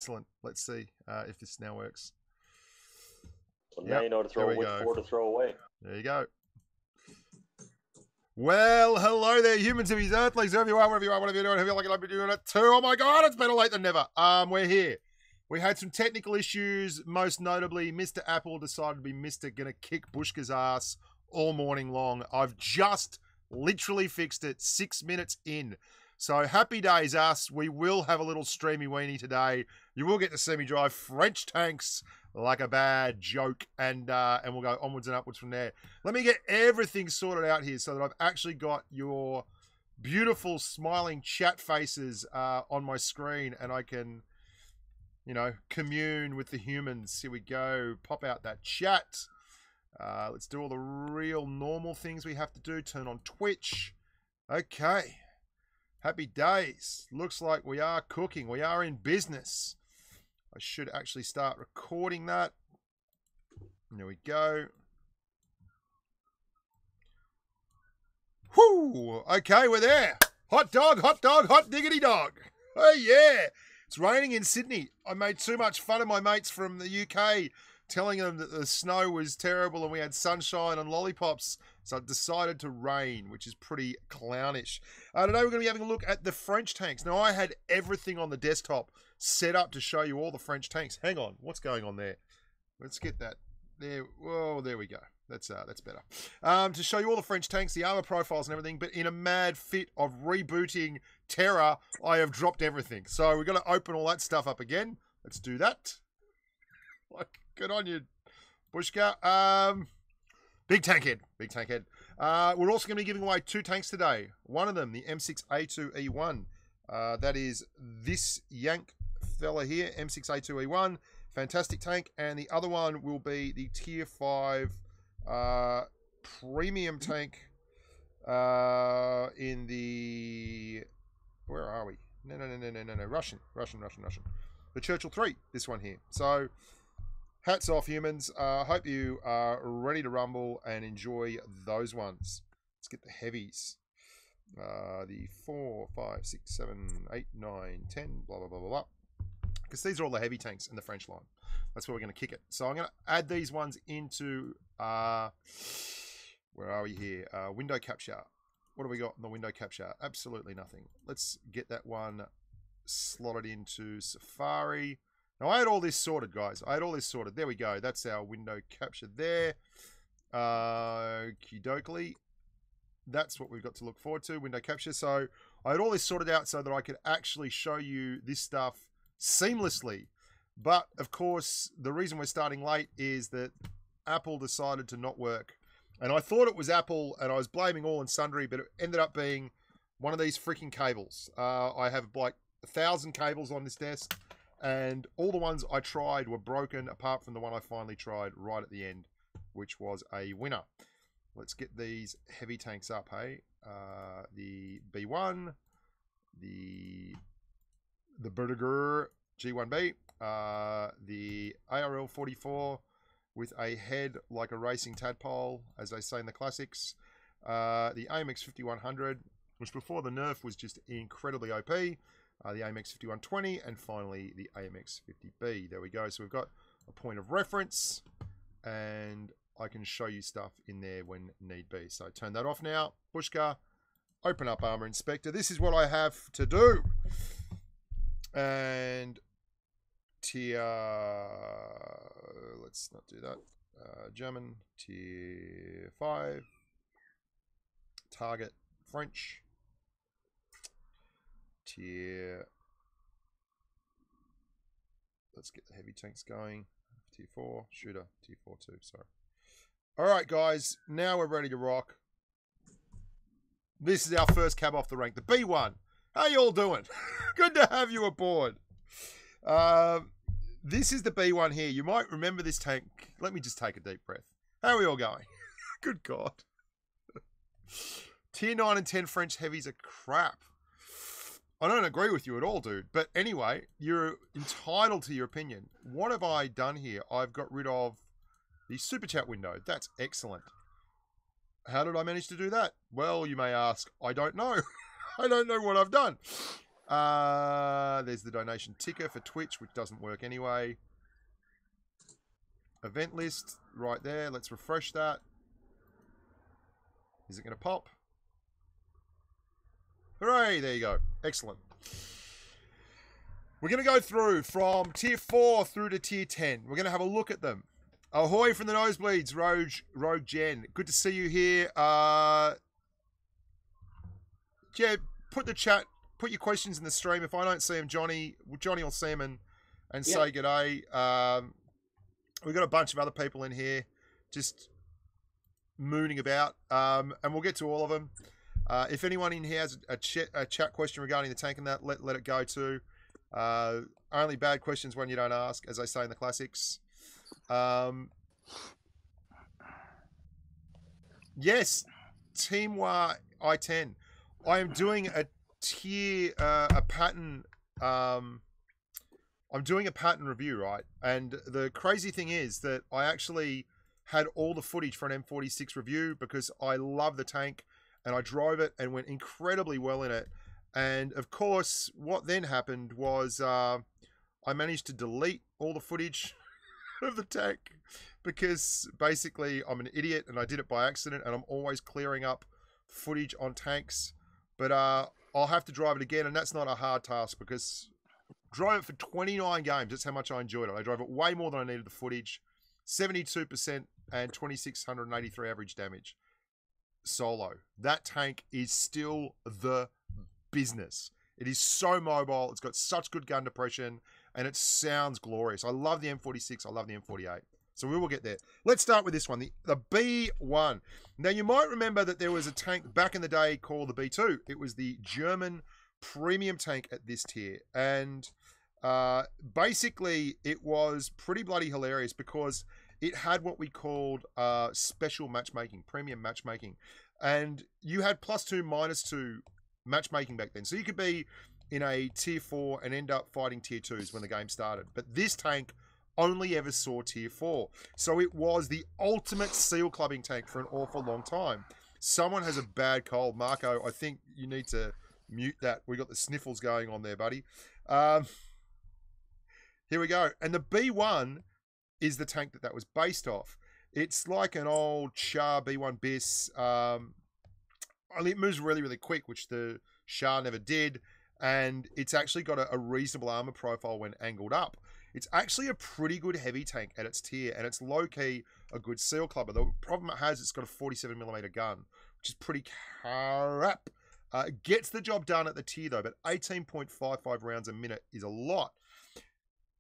Excellent. Let's see if this now works. So now you know to throw, which four to throw away. There you go. Well, hello there, humans, heavies, earthlings, wherever you are, whatever you're doing, whoever you like to be doing it too. Oh my God, it's better late than never. We're here. We had some technical issues, most notably Mr. Apple decided to be Mr. Gonna kick Bushka's ass all morning long. I've just literally fixed it 6 minutes in. So happy days us. We will have a little streamy weenie today. You will get to see me drive French tanks like a bad joke, and we'll go onwards and upwards from there. Let me get everything sorted out here so that I've actually got your beautiful smiling chat faces on my screen, and I can, you know, commune with the humans. Here we go. Pop out that chat. Let's do all the real normal things we have to do. Turn on Twitch. Okay. Happy days. Looks like we are cooking. We are in business. I should actually start recording that. There we go. Whoo! Okay, we're there. Hot dog, hot dog, hot diggity dog. Oh, yeah. It's raining in Sydney. I made too much fun of my mates from the UK, telling them that the snow was terrible and we had sunshine and lollipops. So I decided to rain, which is pretty clownish. Today we're going to be having a look at the French tanks. Now, I had everything on the desktop set up to show you all the French tanks. Hang on. What's going on there? Let's get that. There. Whoa, there we go. That's better. To show you all the French tanks, the armor profiles and everything, but in a mad fit of rebooting terror, I have dropped everything. So we're going to open all that stuff up again. Let's do that. Like, good on you, Bushka. Big tank head. Big tank head. We're also going to be giving away 2 tanks today. One of them, the M6A2E1. That is this yank fella here, M6A2E1. Fantastic tank. And the other one will be the Tier 5 premium tank in the... Where are we? No. Russian. The Churchill 3, this one here. So... hats off, humans. Hope you are ready to rumble and enjoy those ones. Let's get the heavies. The 4, 5, 6, 7, 8, 9, 10, blah, blah, blah, blah, blah. Because these are all the heavy tanks in the French line. That's where we're going to kick it. So I'm going to add these ones into, where are we here? Window capture. What do we got in the window capture? Absolutely nothing. Let's get that one slotted into Safari. Now, I had all this sorted, guys. I had all this sorted. There we go. That's our window capture there. Okie dokie. That's what we've got to look forward to, window capture. So I had all this sorted out so that I could actually show you this stuff seamlessly. But, of course, the reason we're starting late is that Apple decided to not work. And I thought it was Apple, and I was blaming all and sundry, but it ended up being one of these freaking cables. I have like 1,000 cables on this desk. And all the ones I tried were broken, apart from the one I finally tried right at the end, which was a winner. Let's get these heavy tanks up, hey? The B1, the BDR G1 B, the ARL 44 with a head like a racing tadpole, as they say in the classics, the AMX 5100, which before the nerf was just incredibly OP, the AMX 5120, and finally the AMX 50B. There we go. So we've got a point of reference, and I can show you stuff in there when need be. So turn that off now. Bushka, open up Armor Inspector. This is what I have to do. And tier, let's not do that. German, tier 5. Target, French. Tier, let's get the heavy tanks going. Tier 4, shooter, tier 4 too, sorry. All right, guys, now we're ready to rock. This is our first cab off the rank, the B1. How you all doing? Good to have you aboard. This is the B1 here. You might remember this tank. Let me just take a deep breath. How are we all going? Good God. Tier 9 and 10 French heavies are crap. I don't agree with you at all, dude. But anyway, you're entitled to your opinion. What have I done here? I've got rid of the super chat window. That's excellent. How did I manage to do that? Well, you may ask, I don't know. I don't know what I've done. There's the donation ticker for Twitch, which doesn't work anyway. Event list right there. Let's refresh that. Is it going to pop? Hooray! There you go. Excellent. We're going to go through from Tier 4 through to Tier 10. We're going to have a look at them. Ahoy from the nosebleeds, Rogue Jen. Good to see you here. Yeah, put your questions in the stream. If I don't see them, Johnny will see them and say g'day. We've got a bunch of other people in here just mooning about, and we'll get to all of them. If anyone in here has a chat question regarding the tank and that, let it go too. Only bad questions when you don't ask, as they say in the classics. Yes, Team I-10. I am doing a pattern. I'm doing a pattern review, right? And the crazy thing is that I actually had all the footage for an M46 review because I love the tank and I drove it and went incredibly well in it. And of course, what then happened was I managed to delete all the footage of the tank because basically I'm an idiot and I did it by accident, and I'm always clearing up footage on tanks. But I'll have to drive it again, and that's not a hard task because drove it for 29 games. That's how much I enjoyed it. I drove it way more than I needed the footage. 72% and 2,683 average damage. Solo. That tank is still the business. It is so mobile. It's got such good gun depression, and it sounds glorious. I love the M46. I love the M48. So we will get there. Let's start with this one, the B1. Now, you might remember that there was a tank back in the day called the B2. It was the German premium tank at this tier. And basically, it was pretty bloody hilarious because it had what we called special matchmaking, premium matchmaking. And you had +2, -2 matchmaking back then. So you could be in a tier 4 and end up fighting tier 2s when the game started. But this tank only ever saw tier 4. So it was the ultimate seal clubbing tank for an awful long time. Someone has a bad cold. Marco, I think you need to mute that. We got the sniffles going on there, buddy. Here we go. And the B1 is the tank that was based off. It's like an old Shah B1 bis. Only it moves really, really quick, which the Shah never did. And it's actually got a reasonable armor profile when angled up. It's actually a pretty good heavy tank at its tier, and it's low-key a good seal clubber. The problem it has, it's got a 47mm gun, which is pretty crap. It gets the job done at the tier, though, but 18.55 rounds a minute is a lot.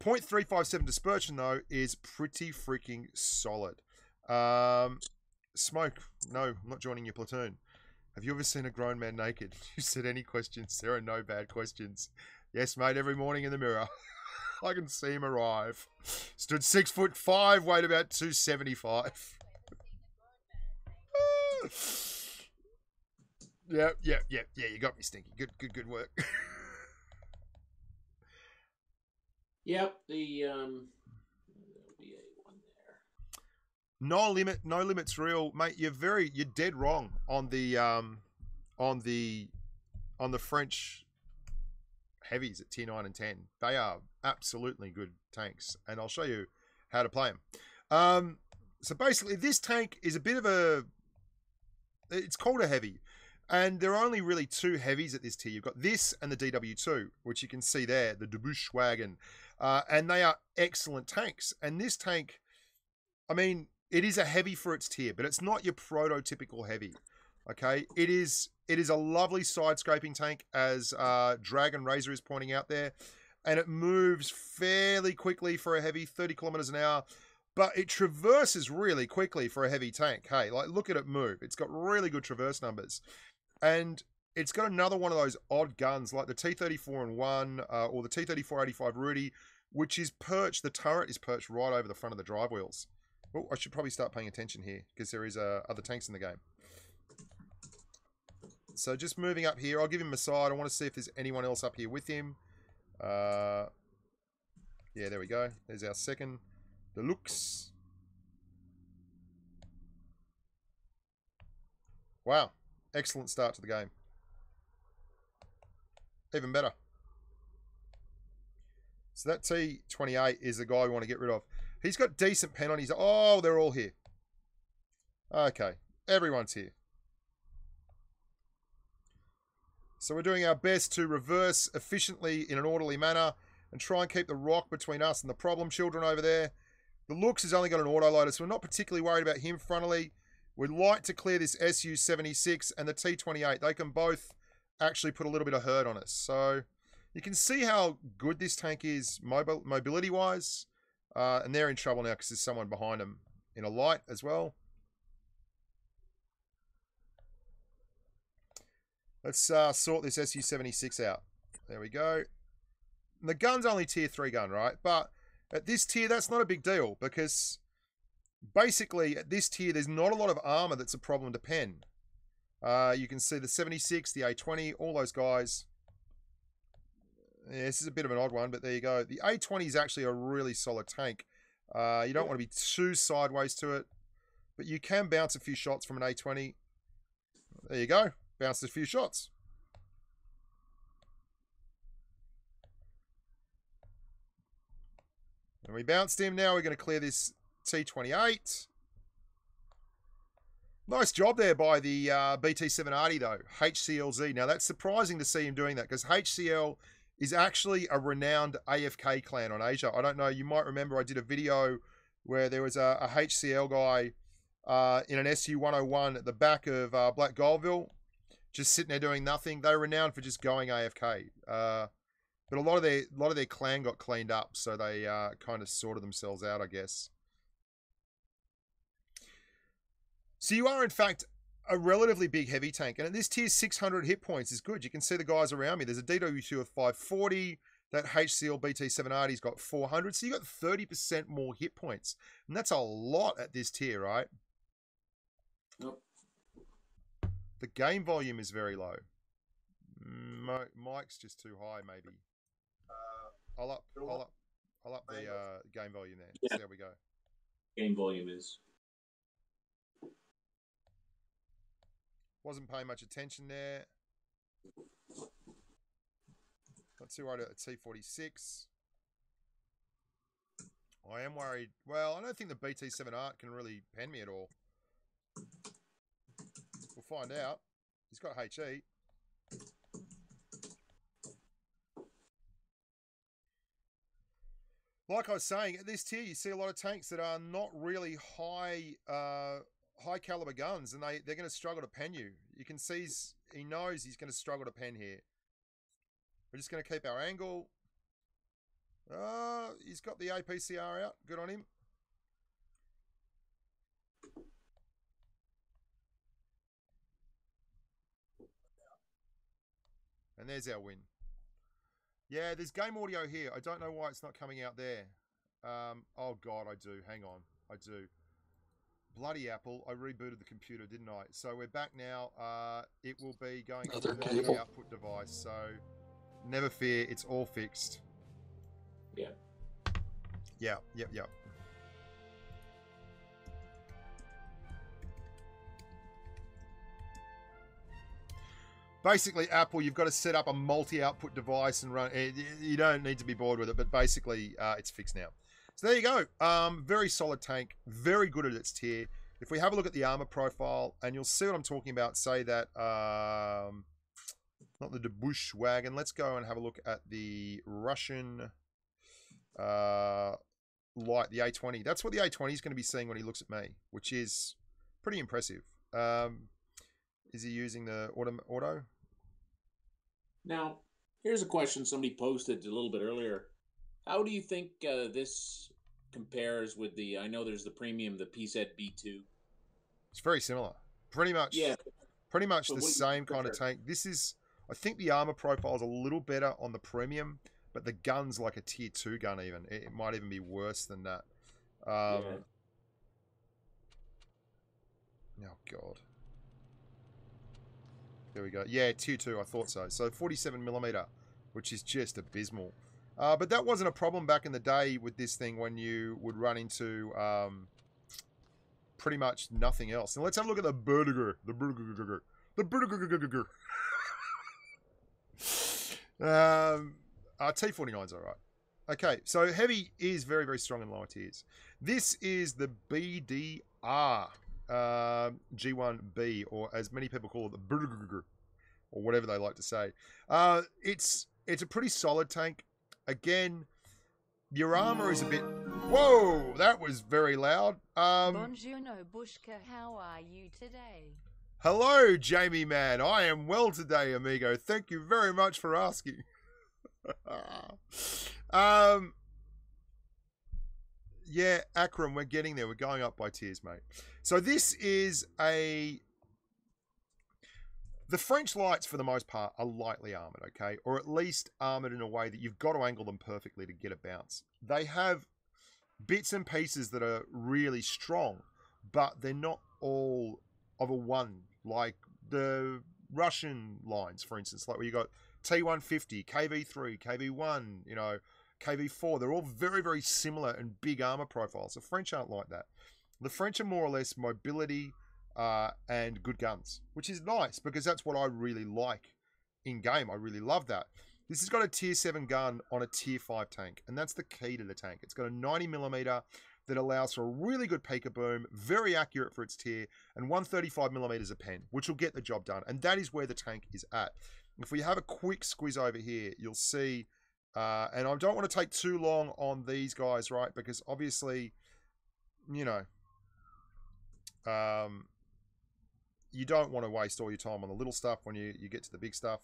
0.357 dispersion, though, is pretty freaking solid. Smoke, no, I'm not joining your platoon. Have you ever seen a grown man naked? You said any questions? There are no bad questions. Yes, mate, every morning in the mirror. I can see him arrive. Stood 6'5", weighed about 275. Yeah, you got me, Stinky. Good work. Yep, the BA one there. No limit's real, mate. You're dead wrong on the French heavies at tier 9 and 10. They are absolutely good tanks, and I'll show you how to play them. So basically, this tank is a bit of it's called a heavy, and there are only really 2 heavies at this tier. You've got this and the DW2, which you can see there, the Bushwagen, and they are excellent tanks. And this tank, I mean, it is a heavy for its tier, but it's not your prototypical heavy. Okay, it is a lovely side-scraping tank, as Dragon Razor is pointing out there, and it moves fairly quickly for a heavy, 30 kilometers an hour, but it traverses really quickly for a heavy tank. Hey, like, look at it move. It's got really good traverse numbers, and it's got another one of those odd guns like the T-34-1 or the T-34-85 Rudy, which is perched, the turret is perched right over the front of the drive wheels. Oh, I should probably start paying attention here because there is other tanks in the game. So just moving up here, I'll give him a side. I want to see if there's anyone else up here with him. Yeah, there we go. There's our second deluxe. Wow, excellent start to the game. Even better. So that T28 is the guy we want to get rid of. He's got decent pen on his... Oh, they're all here. Okay, everyone's here. So we're doing our best to reverse efficiently in an orderly manner and try and keep the rock between us and the problem children over there. The Looks has only got an autoloader, so we're not particularly worried about him frontally. We'd like to clear this SU-76 and the T-28. They can both actually put a little bit of hurt on us. So you can see how good this tank is mobility-wise. And they're in trouble now because there's someone behind them in a light as well. Let's sort this SU-76 out. There we go. And the gun's only tier 3 gun, right? But at this tier, that's not a big deal because basically at this tier, there's not a lot of armor that's a problem to pen. You can see the 76, the A20, all those guys. Yeah, this is a bit of an odd one, but there you go. The A20 is actually a really solid tank. You don't want to be too sideways to it, but you can bounce a few shots from an A20. There you go. Bounced a few shots. And we bounced him. Now we're going to clear this T28. Nice job there by the BT7 though. HCLZ. Now that's surprising to see him doing that because HCL is actually a renowned AFK clan on Asia. I don't know. You might remember I did a video where there was a HCL guy in an SU-101 at the back of Black Goldville, just sitting there doing nothing. They're renowned for just going AFK. But a lot of their clan got cleaned up, so they kind of sorted themselves out, I guess. So you are, in fact, a relatively big heavy tank. And at this tier, 600 hit points is good. You can see the guys around me. There's a DW2 of 540. That HCL BT7R's got 400. So you got 30% more hit points. And that's a lot at this tier, right? Nope. The game volume is very low. Mic's just too high, maybe. I'll up the game volume there. Yeah. See how we go. Game volume is. Wasn't paying much attention there. Not too worried about the T46. I am worried. Well, I don't think the BT7 Art can really pen me at all. We'll find out. He's got HE. Like I was saying, at this tier, you see a lot of tanks that are not really high caliber guns, and they're going to struggle to pen you. You can see he knows he's going to struggle to pen here. We're just going to keep our angle. He's got the APCR out. Good on him. And there's our win. Yeah, there's game audio here. I don't know why it's not coming out there. Oh, God, I do. Hang on. I do. Bloody Apple. I rebooted the computer, didn't I? So we're back now. It will be going to the output device. So never fear. It's all fixed. Yeah. Yep. Basically, Apple, you've got to set up a multi-output device and run. You don't need to be bored with it, but basically, it's fixed now. So there you go. Very solid tank. Very good at its tier. If we have a look at the armor profile, and you'll see what I'm talking about, say that, not the Bush wagon. Let's go and have a look at the Russian light, the A20. That's what the A20 is going to be seeing when he looks at me, which is pretty impressive. Is he using the auto? Now, here's a question somebody posted a little bit earlier. How do you think this compares with the, I know there's the premium, the PZ B2? It's very similar. Pretty much. Yeah. Pretty much the same kind of tank. This is, I think the armor profile is a little better on the premium, but the gun's like a tier 2 gun even. It might even be worse than that. Oh, God. There we go. Yeah, tier 2, I thought so. So 47mm, which is just abysmal. But that wasn't a problem back in the day with this thing when you would run into pretty much nothing else. And let's have a look at the Burger. T49's all right. Okay, so heavy is very, very strong in lower tiers. This is the BDR G1 B, or as many people call it, the Burger, or whatever they like to say. It's a pretty solid tank. Again, your armor is a bit... Whoa, that was very loud. Buongiorno, Bushka. How are you today? Hello, Jamie man. I am well today, amigo. Thank you very much for asking. Yeah, Akram, we're getting there. We're going up by tiers, mate. So this is a... The French lights, for the most part, are lightly armoured, okay? Or at least armoured in a way that you've got to angle them perfectly to get a bounce. They have bits and pieces that are really strong, but they're not all of a one, like the Russian lines, for instance, like where you got T150, KV3, KV1, you know, KV4. They're all very, very similar and big armour profiles. The French aren't like that. The French are more or less mobility and good guns, which is nice because that's what I really like in game. I really love that. This has got a tier 7 gun on a tier 5 tank, and that's the key to the tank. It's got a 90mm that allows for a really good peeker boom, very accurate for its tier, and 135mm a pen, which will get the job done. And that is where the tank is at. If we have a quick squiz over here, you'll see, and I don't want to take too long on these guys, right? Because obviously, you know, you don't want to waste all your time on the little stuff when you get to the big stuff.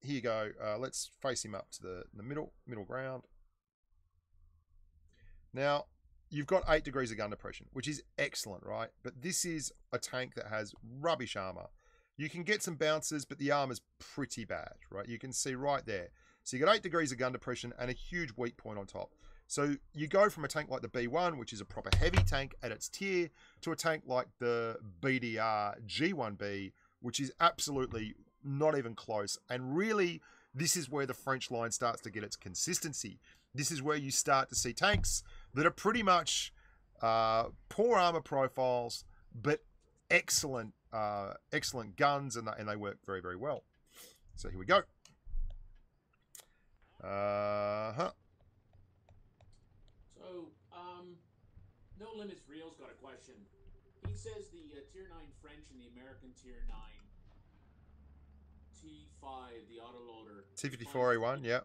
Here you go. Let's face him up to the middle ground. Now, you've got 8 degrees of gun depression, which is excellent, right? But this is a tank that has rubbish armor. You can get some bounces, but the armor's pretty bad, right? You can see right there. So you got 8 degrees of gun depression and a huge weak point on top. So you go from a tank like the B1, which is a proper heavy tank at its tier, to a tank like the BDR G1 B, which is absolutely not even close. And really, this is where the French line starts to get its consistency. This is where you start to see tanks that are pretty much poor armor profiles, but excellent guns, and they work very, very well. So here we go. So, No Limits Real's got a question. He says the Tier 9 French and the American Tier 9 T5, the autoloader. T54A1, yeah.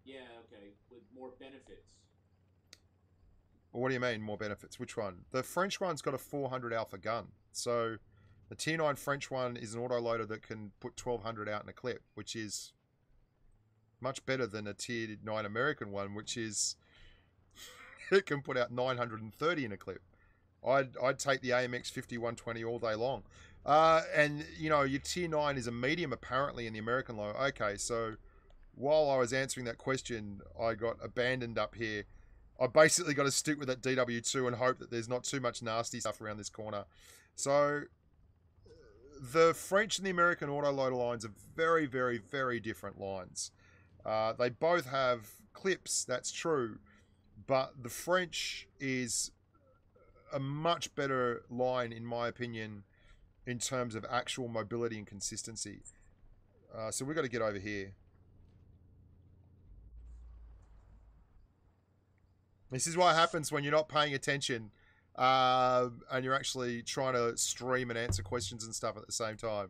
Yeah, okay, with more benefits. Well, what do you mean, more benefits? Which one? The French one's got a 400 alpha gun. So the Tier 9 French one is an autoloader that can put 1200 out in a clip, which is much better than a Tier 9 American one, which is... it can put out 930 in a clip. I'd take the AMX 5120 all day long. And, you know, your Tier 9 is a medium, apparently, in the American low. Okay, so while I was answering that question, I got abandoned up here. I basically got to stick with that DW2 and hope that there's not too much nasty stuff around this corner. So the French and the American autoloader lines are very, very, very different lines. They both have clips, that's true. But the French is a much better line, in my opinion, in terms of actual mobility and consistency. So we've got to get over here. This is what happens when you're not paying attention and you're actually trying to stream and answer questions and stuff at the same time.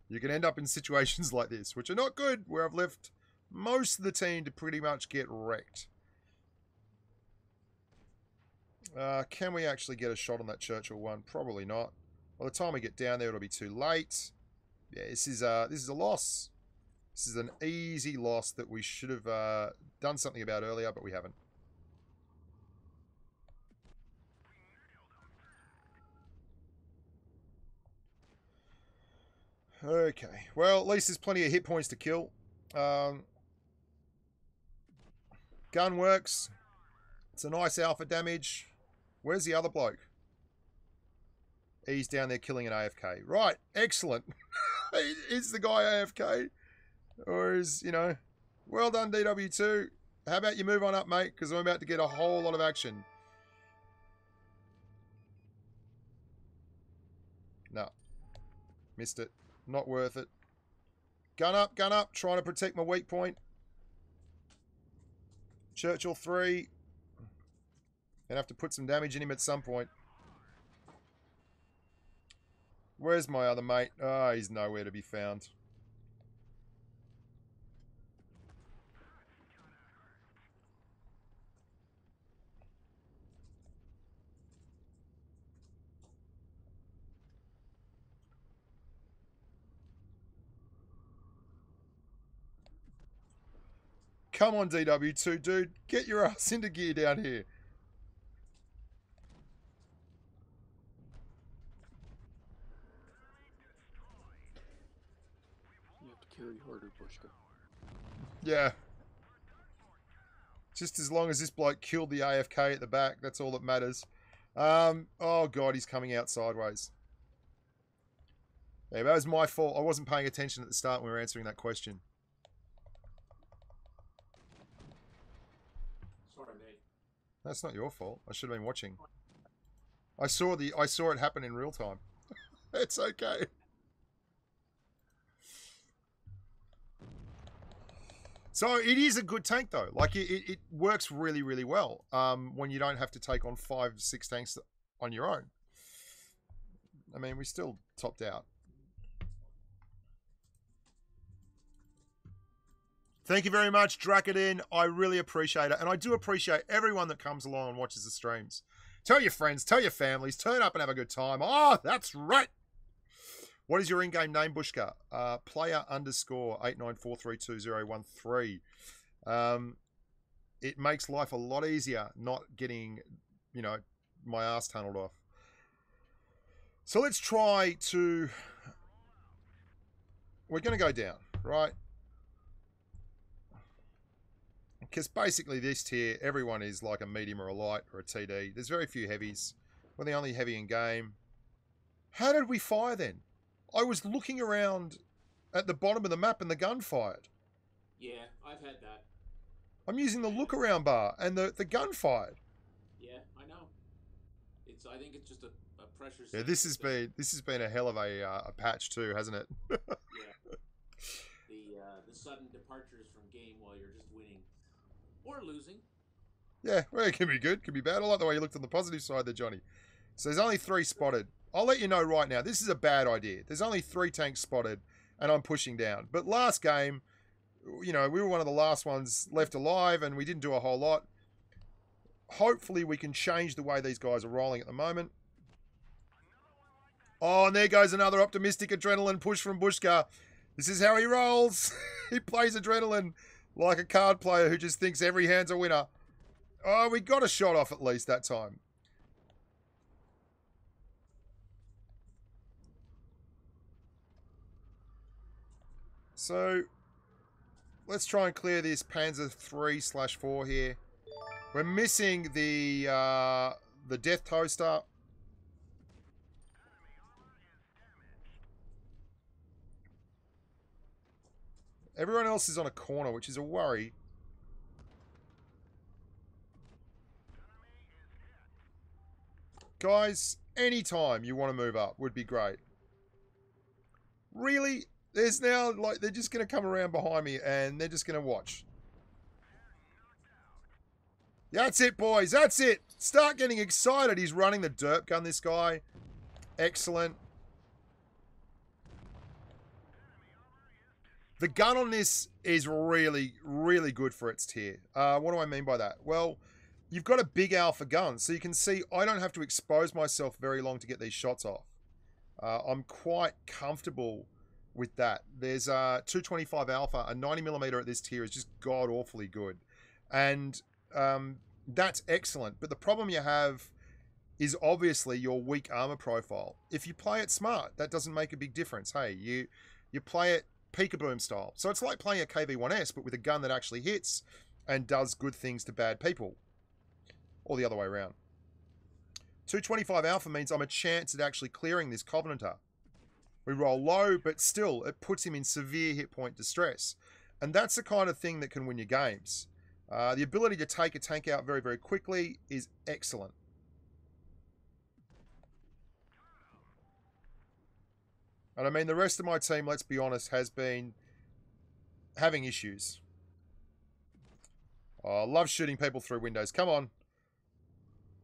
You can end up in situations like this, which are not good, where I've left most of the team to pretty much get wrecked. Can we actually get a shot on that Churchill one? Probably not. By the time we get down there, it'll be too late. Yeah, this is a loss. This is an easy loss that we should have done something about earlier, but we haven't. Okay, well, at least there's plenty of hit points to kill. Gun works. It's a nice alpha damage. Where's the other bloke? He's down there killing an AFK. Right, excellent. Is the guy AFK? Or is, you know... Well done, DW2. How about you move on up, mate? Because I'm about to get a whole lot of action. No. Missed it. Not worth it. Gun up, trying to protect my weak point. Churchill 3. Gonna have to put some damage in him at some point. Where's my other mate? Oh, he's nowhere to be found. Come on, DW2, dude. Get your ass into gear down here. You have to carry harder, Bushka. Yeah. Just as long as this bloke killed the AFK at the back, that's all that matters. Oh, God, he's coming out sideways. Yeah, that was my fault. I wasn't paying attention at the start when we were answering that question. Sorry, mate. That's not your fault. I should have been watching. I saw it happen in real time. It's okay. So it is a good tank though. Like it works really, really well. When you don't have to take on 5-6 tanks on your own. I mean, we still topped out. Thank you very much, Drakadin. I really appreciate it. And I do appreciate everyone that comes along and watches the streams. Tell your friends, tell your families, turn up and have a good time. Oh, that's right. What is your in-game name, Bushka? Player_89432013. It makes life a lot easier not getting, you know, my ass tunneled off. So let's try to... We're going to go down, right? Because basically this tier, everyone is like a medium or a light or a TD. There's very few heavies. We're the only heavy in game. How did we fire then? I was looking around at the bottom of the map and the gun fired. Yeah, I've had that. I'm using the look around bar and the gun fired. Yeah, I know. I think it's just a pressure. Yeah, this has been a hell of a patch too, hasn't it? Yeah. The sudden departures from game while you're just winning or losing. Yeah, well, it can be good, can be bad. I like the way you looked on the positive side there, Johnny. So there's only 3 spotted. I'll let you know right now, this is a bad idea. There's only 3 tanks spotted, and I'm pushing down. But last game, you know, we were one of the last ones left alive, and we didn't do a whole lot. Hopefully we can change the way these guys are rolling at the moment. Oh, and there goes another optimistic adrenaline push from Bushka. This is how he rolls. He plays adrenaline like a card player who just thinks every hand's a winner. Oh, we got a shot off at least that time. So, let's try and clear this Panzer 3/4 here. We're missing the Death Toaster. Everyone else is on a corner, which is a worry. Guys, anytime you want to move up would be great. Really? There's now, like, they're just going to come around behind me and they're just going to watch. That's it, boys. That's it. Start getting excited. He's running the derp gun, this guy. Excellent. The gun on this is really, really good for its tier. What do I mean by that? Well, you've got a big alpha gun, so you can see I don't have to expose myself very long to get these shots off. I'm quite comfortable with that. There's a 225 alpha, a 90mm at this tier is just god-awfully good. And that's excellent. But the problem you have is obviously your weak armor profile. If you play it smart, that doesn't make a big difference. Hey, you play it peekaboom style. So it's like playing a KV-1S, but with a gun that actually hits and does good things to bad people. Or the other way around. 225 alpha means I'm a chance at actually clearing this Covenanter. We roll low, but still, it puts him in severe hit point distress. And that's the kind of thing that can win you games. The ability to take a tank out very, very quickly is excellent. And I mean, the rest of my team, let's be honest, has been having issues. Oh, I love shooting people through windows. Come on.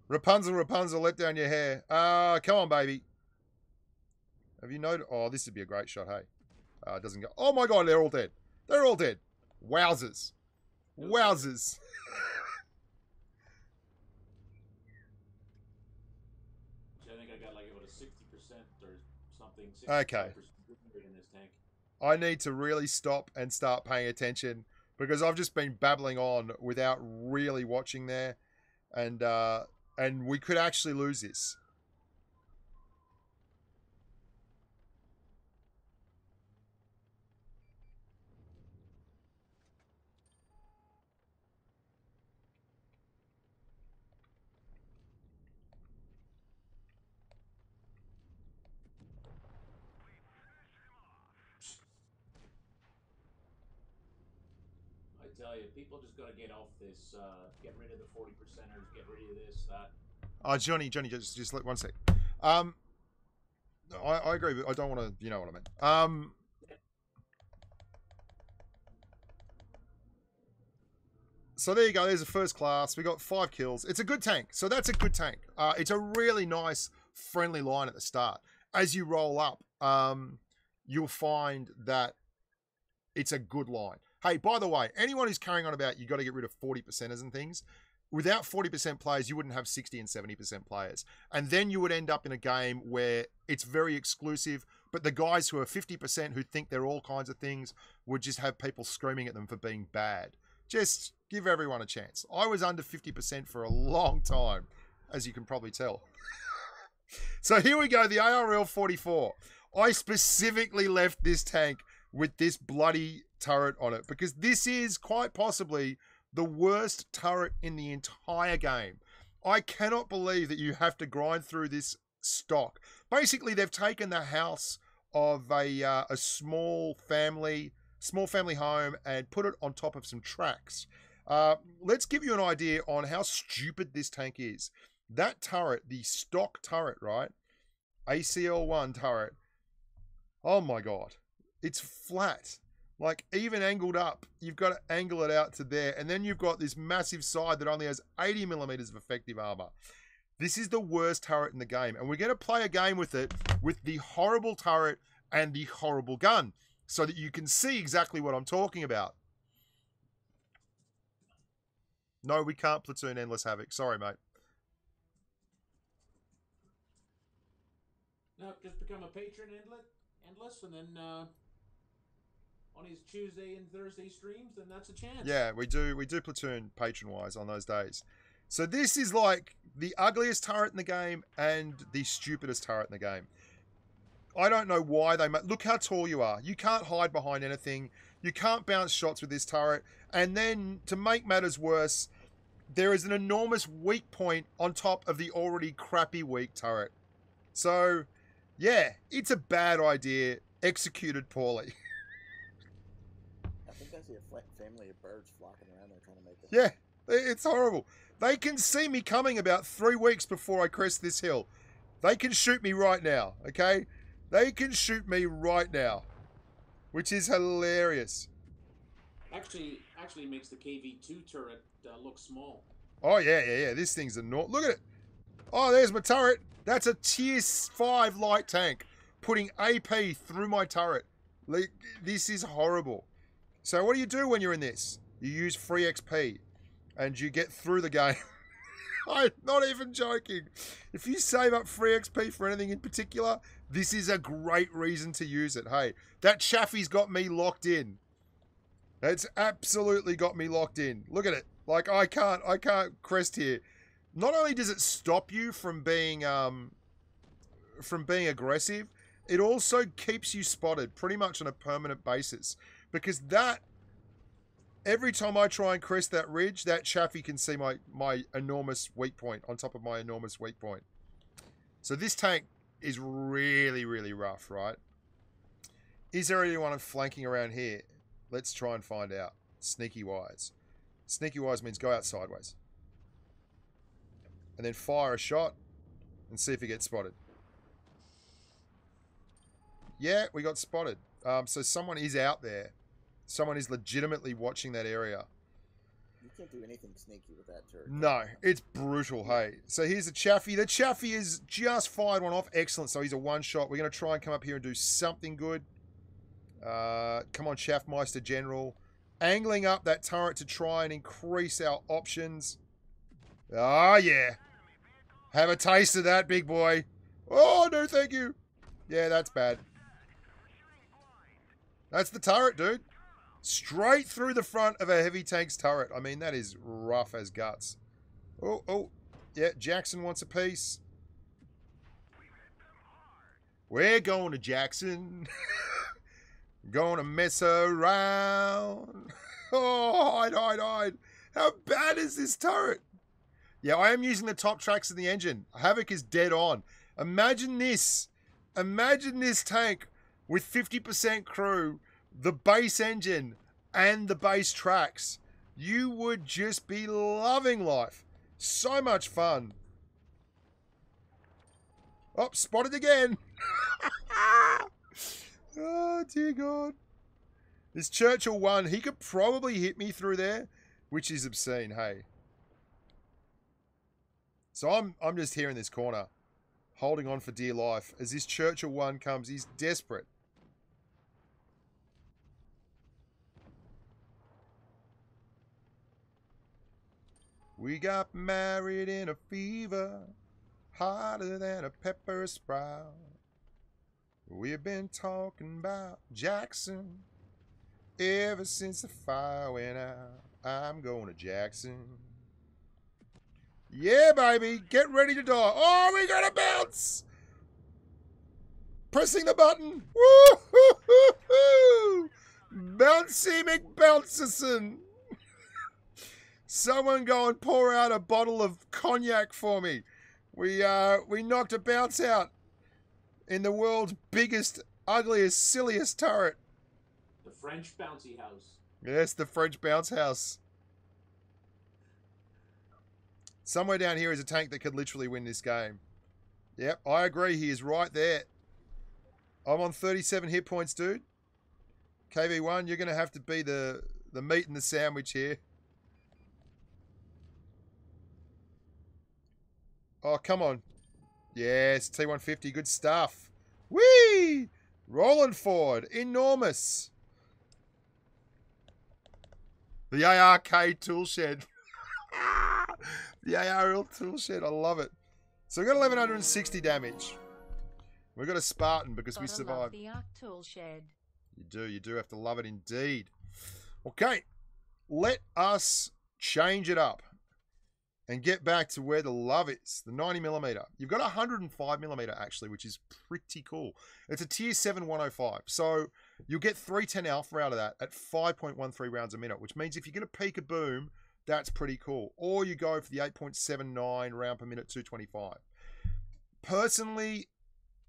Rapunzel, Rapunzel, let down your hair. Come on, baby. Have you noticed? Oh, this would be a great shot, hey. It doesn't go. Oh my God, they're all dead. They're all dead. Wowzers. Wowzers. I think I got like about a 60% or something. Okay. In this tank. I need to really stop and start paying attention because I've just been babbling on without really watching there, and we could actually lose this. I tell you, people just got to get off this, get rid of the 40%ers, get rid of this, that. Oh, Johnny, just let 1 sec. I agree, but I don't want to, you know what I mean. So there you go. There's a first class. We got 5 kills. It's a good tank. So that's a good tank. It's a really nice, friendly line at the start. As you roll up, you'll find that it's a good line. Hey, by the way, anyone who's carrying on about you got to get rid of 40%ers and things, without 40% players, you wouldn't have 60 and 70% players. And then you would end up in a game where it's very exclusive, but the guys who are 50% who think they're all kinds of things would just have people screaming at them for being bad. Just give everyone a chance. I was under 50% for a long time, as you can probably tell. So here we go, the ARL 44. I specifically left this tank with this bloody turret on it because this is quite possibly the worst turret in the entire game. I cannot believe that you have to grind through this stock. Basically, they've taken the house of a small family home and put it on top of some tracks. Let's give you an idea on how stupid this tank is. That turret, the stock turret, right? ACL1 turret. Oh my God. It's flat. Like, even angled up, you've got to angle it out to there. And then you've got this massive side that only has 80 millimeters of effective armor. This is the worst turret in the game. And we're going to play a game with it with the horrible turret and the horrible gun so that you can see exactly what I'm talking about. No, we can't platoon Endless Havoc. Sorry, mate. No, just become a patron Endless, and then on his Tuesday and Thursday streams, then that's a chance. Yeah, we do platoon patron-wise on those days. So this is like the ugliest turret in the game and the stupidest turret in the game. I don't know why they... Look how tall you are. You can't hide behind anything. You can't bounce shots with this turret. And then, to make matters worse, there is an enormous weak point on top of the already crappy weak turret. So, yeah, it's a bad idea, executed poorly. I think I see a family of birds flocking around there trying to make it. Yeah, it's horrible. They can see me coming about 3 weeks before I crest this hill. They can shoot me right now, okay? They can shoot me right now, which is hilarious. Actually makes the KV2 turret look small. Oh, yeah. This thing's a... Look at it. Oh, there's my turret. That's a tier 5 light tank putting AP through my turret. Like, this is horrible. So what do you do when you're in this? You use free XP and you get through the game. I'm not even joking. If you save up free XP for anything in particular, this is a great reason to use it. Hey, that Chaffee's got me locked in. It's absolutely got me locked in. Look at it. Like, I can't crest here. Not only does it stop you from being aggressive, it also keeps you spotted pretty much on a permanent basis. Because that, every time I try and crest that ridge, that Chaffee can see my enormous weak point on top of my enormous weak point. So this tank is really, really rough, right? Is there anyone flanking around here? Let's try and find out. Sneaky wise. Sneaky wise means go out sideways. And then fire a shot and see if he gets spotted. Yeah, we got spotted. So someone is out there. Someone is legitimately watching that area. You can't do anything sneaky with that turret. No, it's brutal, hey. So here's the Chaffee. The Chaffee is just fired one off. Excellent. So he's a one-shot. We're going to try and come up here and do something good. Come on, Chaffmeister General. Angling up that turret to try and increase our options. Oh, yeah. Have a taste of that, big boy. Oh, no, thank you. Yeah, that's bad. That's the turret, dude. Straight through the front of a heavy tank's turret. I mean, that is rough as guts. Oh, oh. Yeah, Jackson wants a piece. We're going to Jackson. Going to mess around. Oh, hide. How bad is this turret? Yeah, I am using the top tracks of the engine. Havoc is dead on. Imagine this. Imagine this tank with 50% crew, the base engine, and the base tracks. You would just be loving life. So much fun. Oh, spotted again. Oh, dear God. This Churchill 1, he could probably hit me through there, which is obscene, hey. So I'm just here in this corner, holding on for dear life. As this Churchill 1 comes, he's desperate. We got married in a fever, hotter than a pepper sprout. We've been talking about Jackson ever since the fire went out. I'm going to Jackson. Yeah, baby. Get ready to die. Oh, we got to bounce. Pressing the button. Woo-hoo-hoo-hoo. Bouncy McBouncerson. Someone go and pour out a bottle of cognac for me. We knocked a bounce out in the world's biggest, ugliest, silliest turret. The French bouncy house. Yes, the French bounce house. Somewhere down here is a tank that could literally win this game. Yep, I agree. He is right there. I'm on 37 hit points, dude. KV1, you're going to have to be the meat in the sandwich here. Oh, come on. Yes, T150, good stuff. Whee! Rolling forward, enormous. The ARK toolshed. The ARL toolshed, I love it. So we've got 1160 damage. We've got a Spartan because we survived. The ARK toolshed. You do have to love it indeed. Okay, let us change it up and get back to where the love is, the 90mm. You've got 105mm actually, which is pretty cool. It's a tier 7 105. So you'll get 310 alpha out of that at 5.13 rounds a minute, which means if you get a peek-a-boom, that's pretty cool. Or you go for the 8.79 round per minute 225. Personally,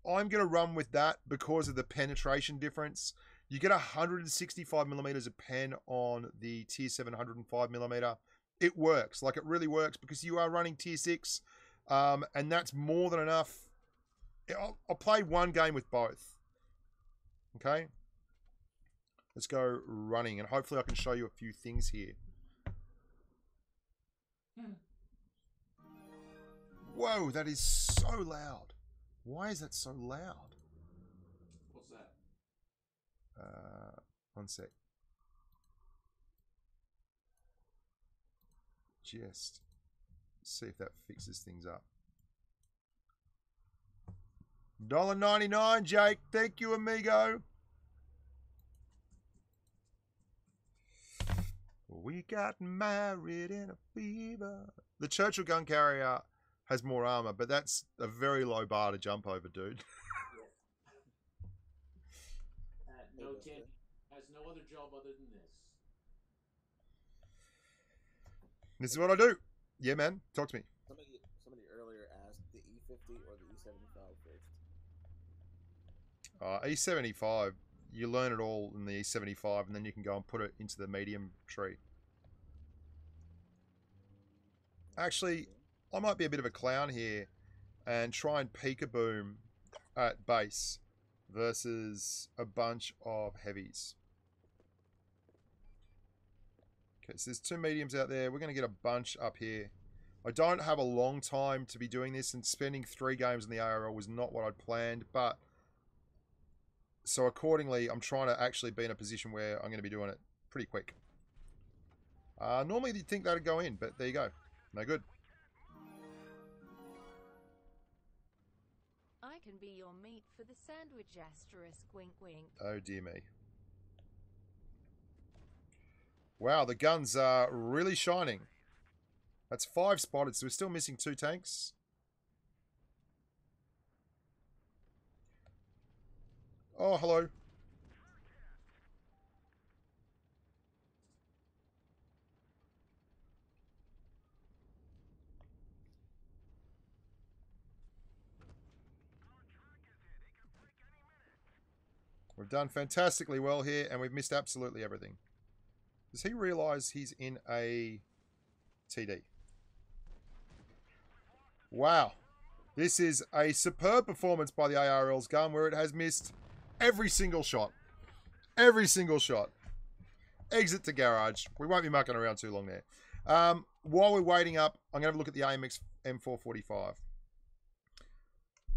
I'm going to run with that because of the penetration difference. You get 165mm of pen on the tier 7 105mm. It works. Like, it really works because you are running tier 6, and that's more than enough. I'll play one game with both. Okay? Let's go running, and hopefully I can show you a few things here. Whoa, that is so loud. Why is that so loud? What's that? One sec. Just see if that fixes things up. $1.99, Jake. Thank you, amigo. We got married in a fever. The Churchill gun carrier has more armor, but that's a very low bar to jump over, dude. No tin has no other job other than this. This is what I do. Yeah, man. Talk to me. Somebody earlier asked the E50 or the E75 first. E75. You learn it all in the E75, and then you can go and put it into the medium tree. Actually, I might be a bit of a clown here and try and peek-a-boom at base versus a bunch of heavies. Okay, so there's 2 mediums out there. We're going to get a bunch up here. I don't have a long time to be doing this, and spending 3 games in the ARL was not what I'd planned, but so accordingly, I'm trying to actually be in a position where I'm going to be doing it pretty quick. Normally you'd think that'd go in, but there you go. No good. I can be your meat for the sandwich asterisk wink wink. Oh dear me. Wow, the guns are really shining. That's 5 spotted, so we're still missing 2 tanks. Oh, hello. We've done fantastically well here, and we've missed absolutely everything. Does he realise he's in a TD? Wow. This is a superb performance by the ARL's gun, where it has missed every single shot. Every single shot. Exit to garage. We won't be mucking around too long there. While we're waiting up, I'm going to have a look at the AMX M4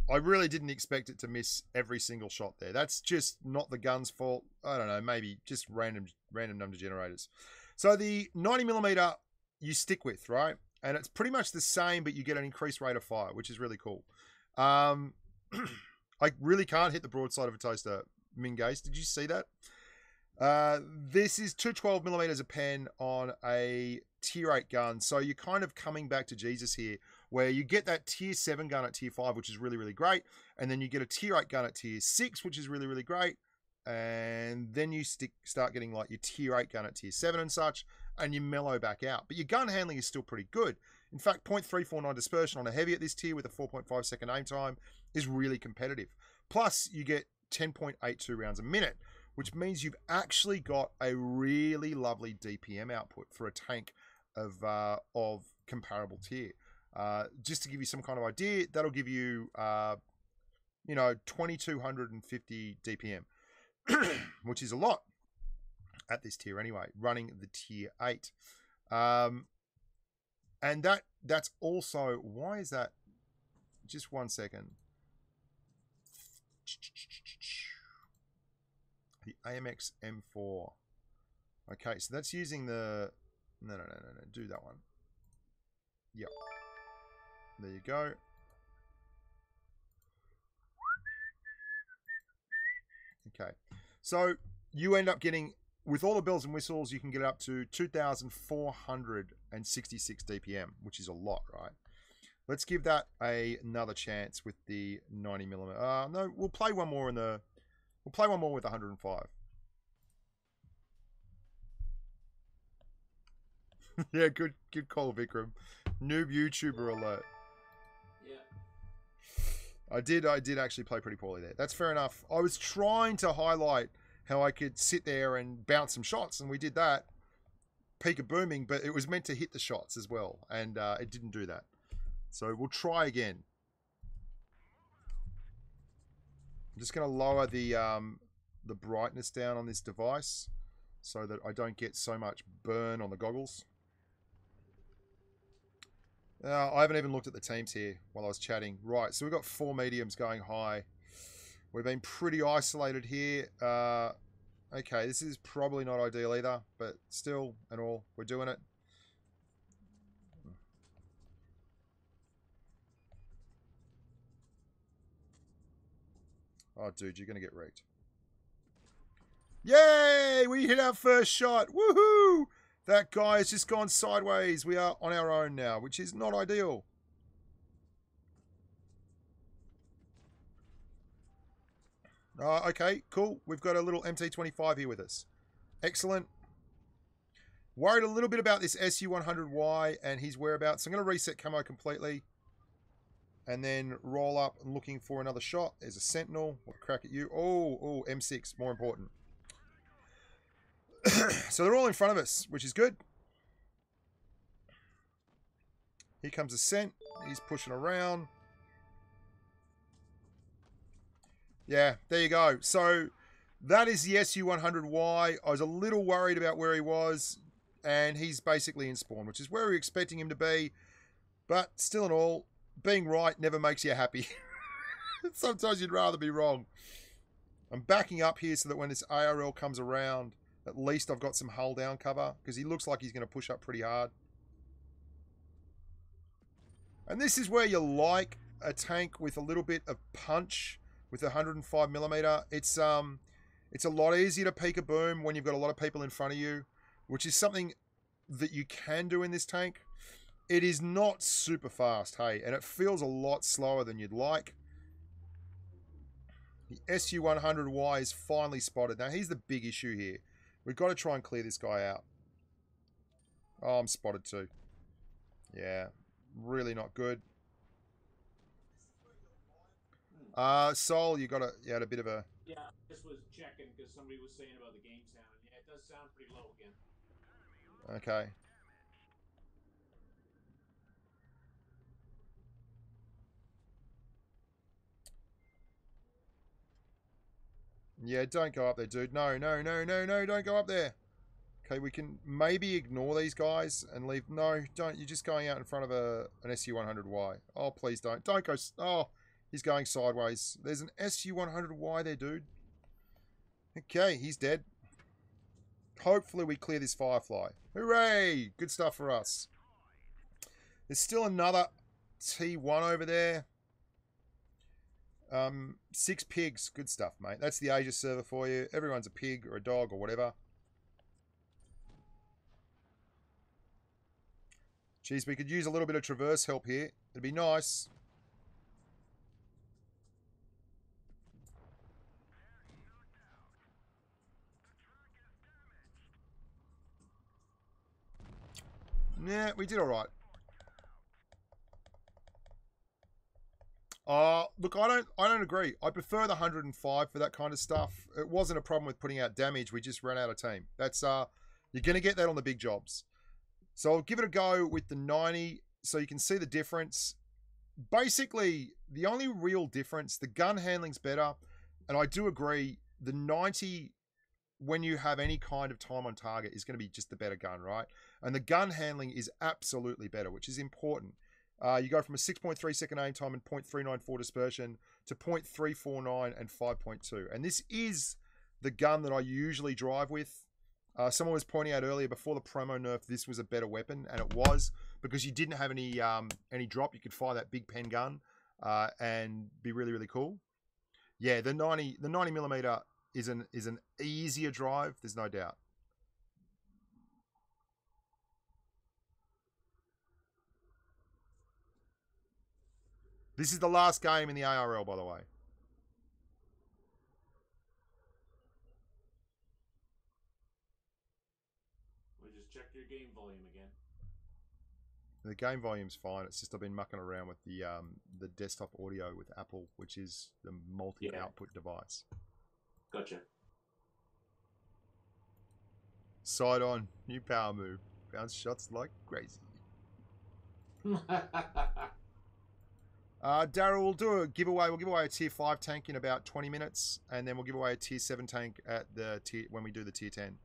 I really didn't expect it to miss every single shot there. That's just not the gun's fault. I don't know, maybe just random number generators. So the 90mm you stick with, right? And it's pretty much the same, but you get an increased rate of fire, which is really cool. I really can't hit the broadside of a toaster, Mingase. Did you see that? This is 212mm a pen on a tier 8 gun. So you're kind of coming back to Jesus here, where you get that tier 7 gun at tier 5, which is really, really great. And then you get a tier 8 gun at tier 6, which is really, really great. And then you start getting like your tier 8 gun at tier 7 and such, and you mellow back out. But your gun handling is still pretty good. In fact, 0.349 dispersion on a heavy at this tier with a 4.5 second aim time is really competitive. Plus, you get 10.82 rounds a minute, which means you've actually got a really lovely DPM output for a tank of comparable tier. Just to give you some kind of idea, that'll give you, 2250 DPM, which is a lot at this tier anyway, running the tier 8. And that's also, why is that? Just 1 second. The AMX M4. Okay, so that's using the... No. Do that one. Yep. There you go. Okay. So you end up getting, with all the bells and whistles, you can get up to 2,466 DPM, which is a lot, right? Let's give that another chance with the 90mm. No, we'll play one more with 105. Yeah, good call, Vikram. Noob YouTuber alert. Yeah. I did actually play pretty poorly there. That's fair enough. I was trying to highlight how I could sit there and bounce some shots, and we did that. Peak of booming, but it was meant to hit the shots as well, and it didn't do that. So we'll try again. I'm just going to lower the brightness down on this device so that I don't get so much burn on the goggles. I haven't even looked at the teams here while I was chatting. Right, so we've got 4 mediums going high. We've been pretty isolated here. Okay, this is probably not ideal either, but still and all, we're doing it. Oh, dude, you're going to get wrecked. Yay! We hit our first shot. Woohoo! That guy has just gone sideways. We are on our own now, which is not ideal. Okay, cool. We've got a little MT25 here with us. Excellent. Worried a little bit about this SU100Y and his whereabouts. So I'm going to reset camo completely. And then roll up and looking for another shot. There's a Sentinel. We'll crack at you. Oh, M6, more important. So they're all in front of us, which is good. Here comes a Sent. He's pushing around. Yeah, there you go. So that is the SU100Y. I was a little worried about where he was. and he's basically in spawn, which is where we're expecting him to be. But still in all, being right never makes you happy. Sometimes you'd rather be wrong. I'm backing up here so that when this ARL comes around, at least I've got some hull down cover, because he looks like he's going to push up pretty hard. And this is where you like a tank with a little bit of punch with a 105mm. It's a lot easier to peek a boom when you've got a lot of people in front of you, which is something that you can do in this tank. It is not super fast, hey, and it feels a lot slower than you'd like. The SU-100Y is finally spotted. Now, here's the big issue here. We've got to try and clear this guy out. Oh, I'm spotted too. Yeah, really not good. Sol, you had a bit of a... Yeah, I just was checking because somebody was saying about the game sound. And yeah, it does sound pretty low again. Okay. Yeah, don't go up there, dude. No, no, no, no, no, don't go up there. Okay, we can maybe ignore these guys and leave. No, don't. You're just going out in front of an SU-100Y. Oh, please don't. Don't go. Oh, he's going sideways. There's an SU-100Y there, dude. Okay, he's dead. Hopefully we clear this Firefly. Hooray! Good stuff for us. There's still another T1 over there. 6 pigs. Good stuff, mate. That's the Asia server for you. Everyone's a pig or a dog or whatever. Jeez, we could use a little bit of traverse help here. It'd be nice. Yeah, we did all right. Look, I don't agree. I prefer the 105 for that kind of stuff. It wasn't a problem with putting out damage. We just ran out of team. That's you're gonna get that on the big jobs. So I'll give it a go with the 90 so you can see the difference. Basically, the only real difference, the gun handling's better, and I do agree, the 90, when you have any kind of time on target, is going to be just the better gun, right? And the gun handling is absolutely better, which is important. You go from a 6.3 second aim time and 0.394 dispersion to 0.349 and 5.2. And this is the gun that I usually drive with. Someone was pointing out earlier, before the promo nerf, this was a better weapon, and it was, because you didn't have any drop. You could fire that big pen gun and be really, really cool. Yeah, the 90mm is an easier drive. There's no doubt. This is the last game in the ARL, by the way. We just checked your game volume again. The game volume's fine. It's just I've been mucking around with the desktop audio with Apple, which is the multi-output device. Gotcha. Side on, new power move. Bounce shots like crazy. Daryl, we'll do a giveaway. We'll give away a tier 5 tank in about 20 minutes, and then we'll give away a tier 7 tank at the when we do the tier 10.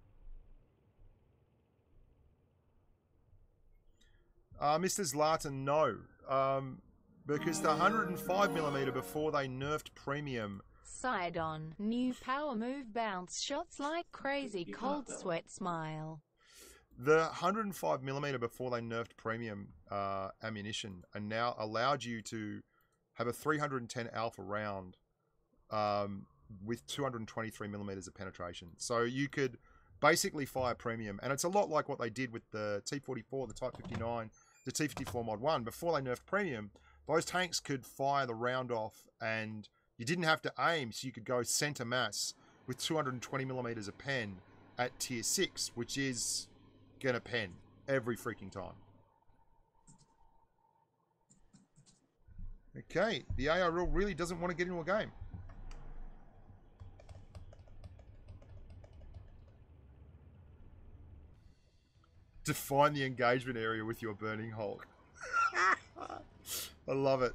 Mr. Zlatan, no. Because the 105mm before they nerfed premium. Side on, new power move, bounce shots like crazy, cold sweat smile. The 105mm before they nerfed premium ammunition and now allowed you to have a 310 alpha round with 223mm of penetration. So you could basically fire premium, and it's a lot like what they did with the T44, the Type 59, the T54 Mod 1. Before they nerfed premium, those tanks could fire the round off, and you didn't have to aim, so you could go center mass with 220mm of pen at tier 6, which is gonna pen every freaking time. Okay, the ARL really doesn't want to get into a game. Define the engagement area with your burning Hulk. I love it.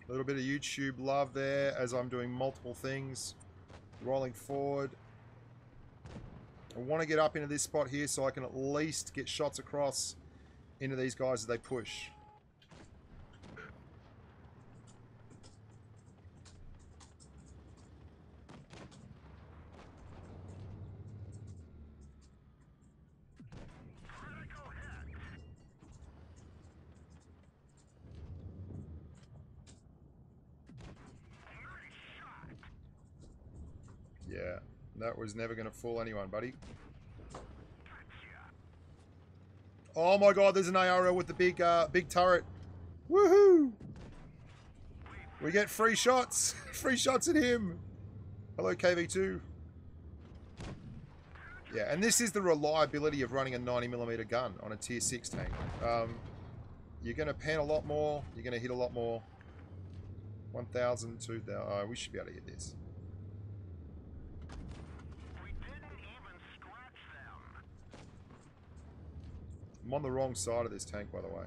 A little bit of YouTube love there as I'm doing multiple things. Rolling forward. I want to get up into this spot here so I can at least get shots across into these guys as they push. Yeah, that was never going to fool anyone, buddy. Oh my god, there's an ARL with the big big turret. Woohoo! We get free shots. Free shots at him. Hello, KV2. Yeah, and this is the reliability of running a 90mm gun on a tier 6 tank. You're going to pan a lot more. You're going to hit a lot more. 1,000, 2,000. Oh, we should be able to hit this. I'm on the wrong side of this tank, by the way.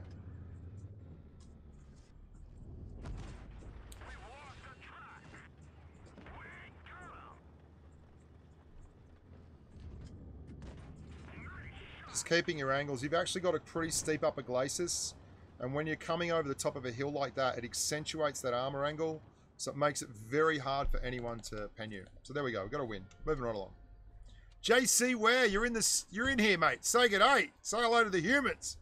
Just keeping your angles. You've actually got a pretty steep upper glacis, and when you're coming over the top of a hill like that, it accentuates that armor angle, so it makes it very hard for anyone to pen you. So there we go. We've got to win. Moving right along. JC Ware, you're in here, mate. Say good day. Say hello to the humans.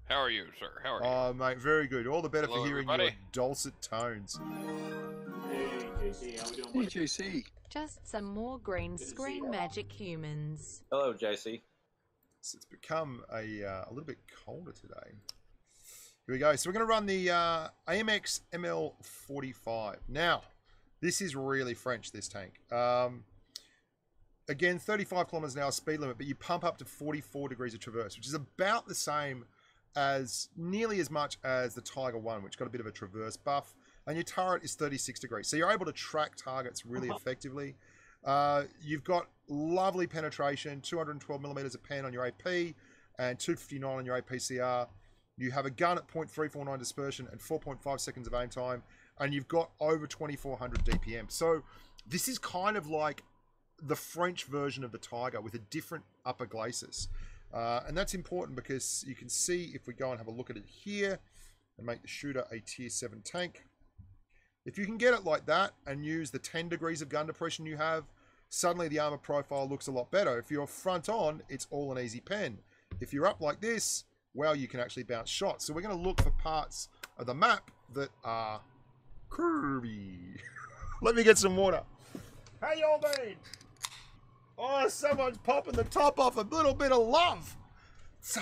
How are you, sir? How are you? Oh, mate, very good. All the better Hello, for hearing everybody. your dulcet tones. Hey, JC, how we doing? Hey, buddy? JC. Just some more green Good to see screen you. magic humans. Hello, JC. So it's become a little bit colder today. Here we go. So we're going to run the AMX ML45. Now, this is really French, this tank. Again, 35 kilometers an hour speed limit, but you pump up to 44 degrees of traverse, which is about the same as, nearly as much as the Tiger 1, which got a bit of a traverse buff. And your turret is 36 degrees. So you're able to track targets really effectively. You've got lovely penetration, 212 millimeters of pen on your AP and 259 on your APCR. You have a gun at 0.349 dispersion and 4.5 seconds of aim time, and you've got over 2400 DPM. So this is kind of like the French version of the Tiger with a different upper glacis. And that's important because you can see if we go and have a look at it here and make the shooter a tier 7 tank. If you can get it like that and use the 10 degrees of gun depression you have, suddenly the armor profile looks a lot better. If you're front on, it's all an easy pen. If you're up like this, well, you can actually bounce shots. So we're going to look for parts of the map that are curvy. Let me get some water. How y'all doing? Oh, someone's popping the top off. A little bit of love. So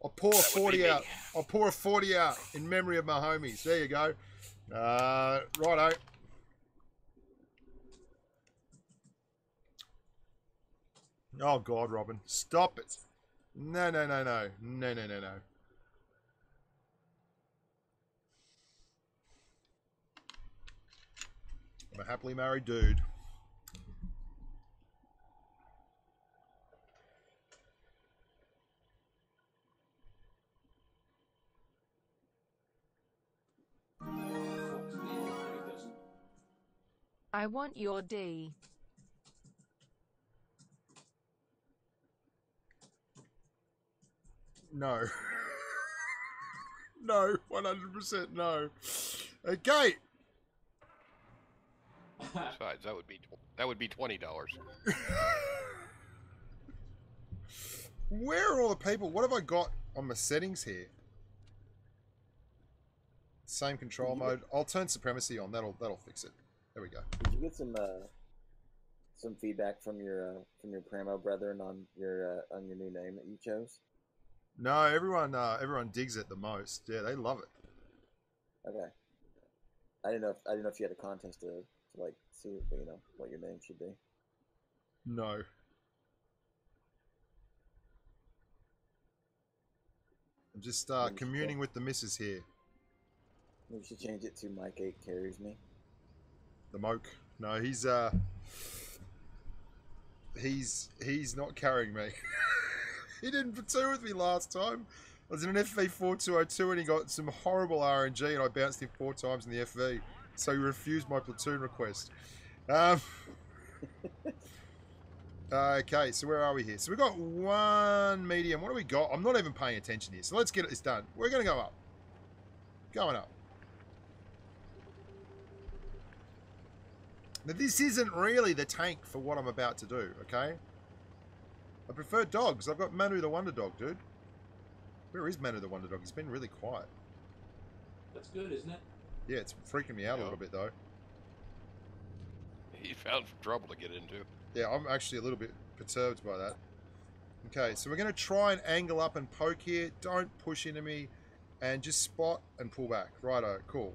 I'll pour a 40 out. I'll pour a 40 out in memory of my homies. There you go. Righto. Oh God, Robin, stop it! No. I'm a happily married dude. I want your D. No. No, 100% no. Okay. Besides, that would be $20. Where are all the people? What have I got on my settings here? Same control mode. I'll turn supremacy on. That'll fix it. There we go. Did you get some feedback from your Pramo brethren on your new name that you chose? No, everyone digs it the most. Yeah, they love it. Okay. I didn't know if you had a contest to like see what your name should be. No. I'm just communing with the missus here. Maybe we should change it to Mike 8 carries me. The moke. No, he's not carrying me. He didn't platoon with me last time. I was in an FV4202 and he got some horrible RNG and I bounced him 4 times in the FV. So he refused my platoon request. Okay, so where are we here? So we've got 1 medium. What do we got? I'm not even paying attention here. So let's get this done. We're going to go up. Going up. Now this isn't really the tank for what I'm about to do, okay? I prefer dogs. I've got Manu the Wonder Dog, dude. Where is Manu the Wonder Dog? He's been really quiet. That's good, isn't it? Yeah, it's freaking me out a little bit, though. He found trouble to get into. Yeah, I'm actually a little bit perturbed by that. Okay, so we're going to try and angle up and poke here. Don't push into me. And just spot and pull back. Righto, cool.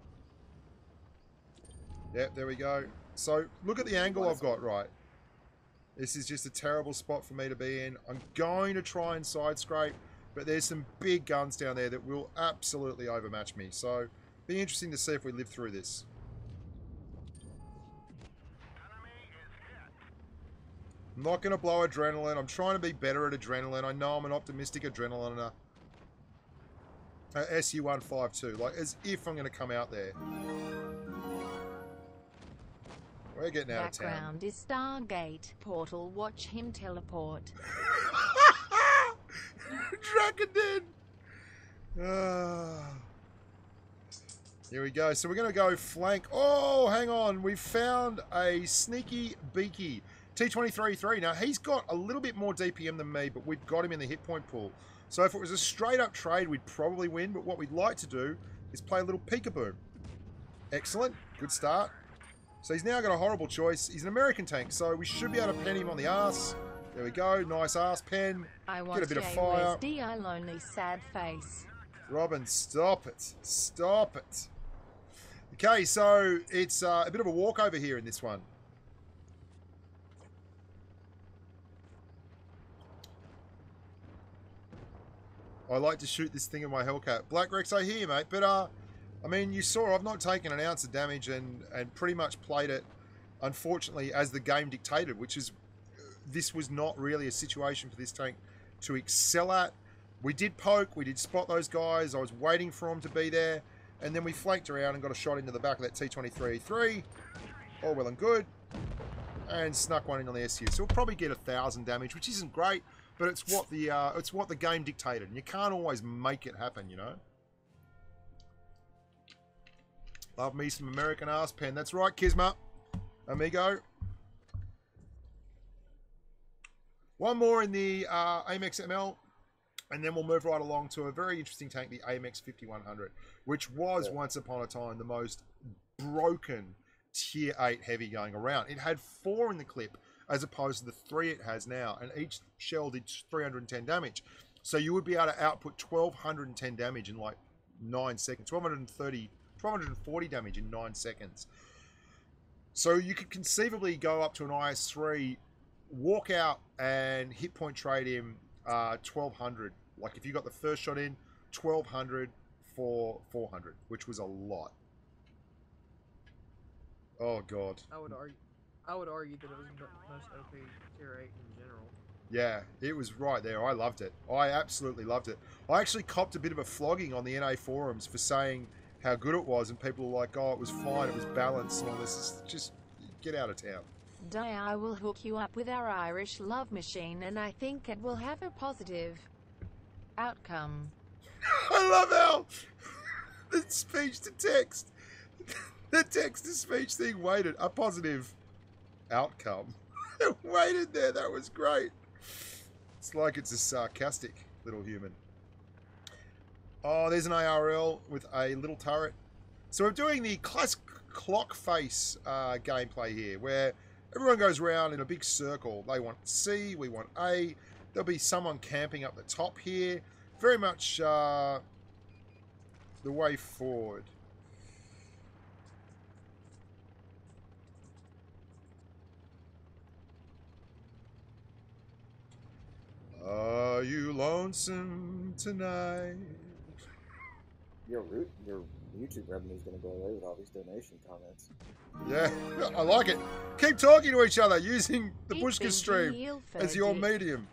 Yep, there we go. So, look at the angle I've got, right. This is just a terrible spot for me to be in. I'm going to try and side scrape, but there's some big guns down there that will absolutely overmatch me. So, be interesting to see if we live through this. I'm not going to blow adrenaline. I'm trying to be better at adrenaline. I know I'm an optimistic adrenaliner. SU-152, like as if I'm going to come out there. We're getting out of town. Background is Stargate portal. Watch him teleport. Drakenden! Here we go. So we're going to go flank. Oh, hang on. We found a sneaky beaky. T23-3. Now, he's got a little bit more DPM than me, but we've got him in the hit point pool. So if it was a straight-up trade, we'd probably win. But what we'd like to do is play a little peekaboo. Excellent. Good start. So he's now got a horrible choice. He's an American tank, so we should be able to pen him on the arse. There we go. Nice arse pen. Get a bit of fire. I lonely sad face. Robin, stop it. Stop it. Okay, so it's a bit of a walkover here in this one. I like to shoot this thing in my Hellcat. Black Rex, I hear you, mate. But, I mean, you saw I've not taken an ounce of damage and pretty much played it, unfortunately, as the game dictated, which is, this was not really a situation for this tank to excel at. We did poke, we did spot those guys. I was waiting for them to be there. And then we flanked around and got a shot into the back of that T23-3. All well and good. And snuck one in on the SU. So we'll probably get 1,000 damage, which isn't great. But it's what the game dictated, and you can't always make it happen, you know. Love me some American arse pen. That's right, Kisma, amigo. One more in the AMX ML, and then we'll move right along to a very interesting tank, the AMX 5100, which was once upon a time the most broken Tier 8 heavy going around. It had 4 in the clip, as opposed to the 3 it has now, and each shell did 310 damage. So you would be able to output 1,210 damage in like 9 seconds, 1,240 damage in 9 seconds. So you could conceivably go up to an IS-3, walk out and hit point trade him 1,200. Like if you got the first shot in, 1,200 for 400, which was a lot. Oh, God. I would argue that it was the most OP Tier 8 in general. Yeah, it was right there. I loved it. I absolutely loved it. I actually copped a bit of a flogging on the NA forums for saying how good it was, and people were like, oh, it was fine, it was balanced, and all this. Just get out of town. I will hook you up with our Irish love machine, and I think it will have a positive outcome. I love how the speech to text, the text to speech thing waited. A positive outcome. It waited there. That was great. It's like it's a sarcastic little human. Oh, there's an ARL with a little turret. So we're doing the classic clock face gameplay here, where everyone goes around in a big circle. They want C, we want A. There'll be someone camping up the top here. Very much the way forward. Are you lonesome tonight? Your YouTube revenue is going to go away with all these donation comments. Yeah, I like it. Keep talking to each other using the Bushka stream as your medium.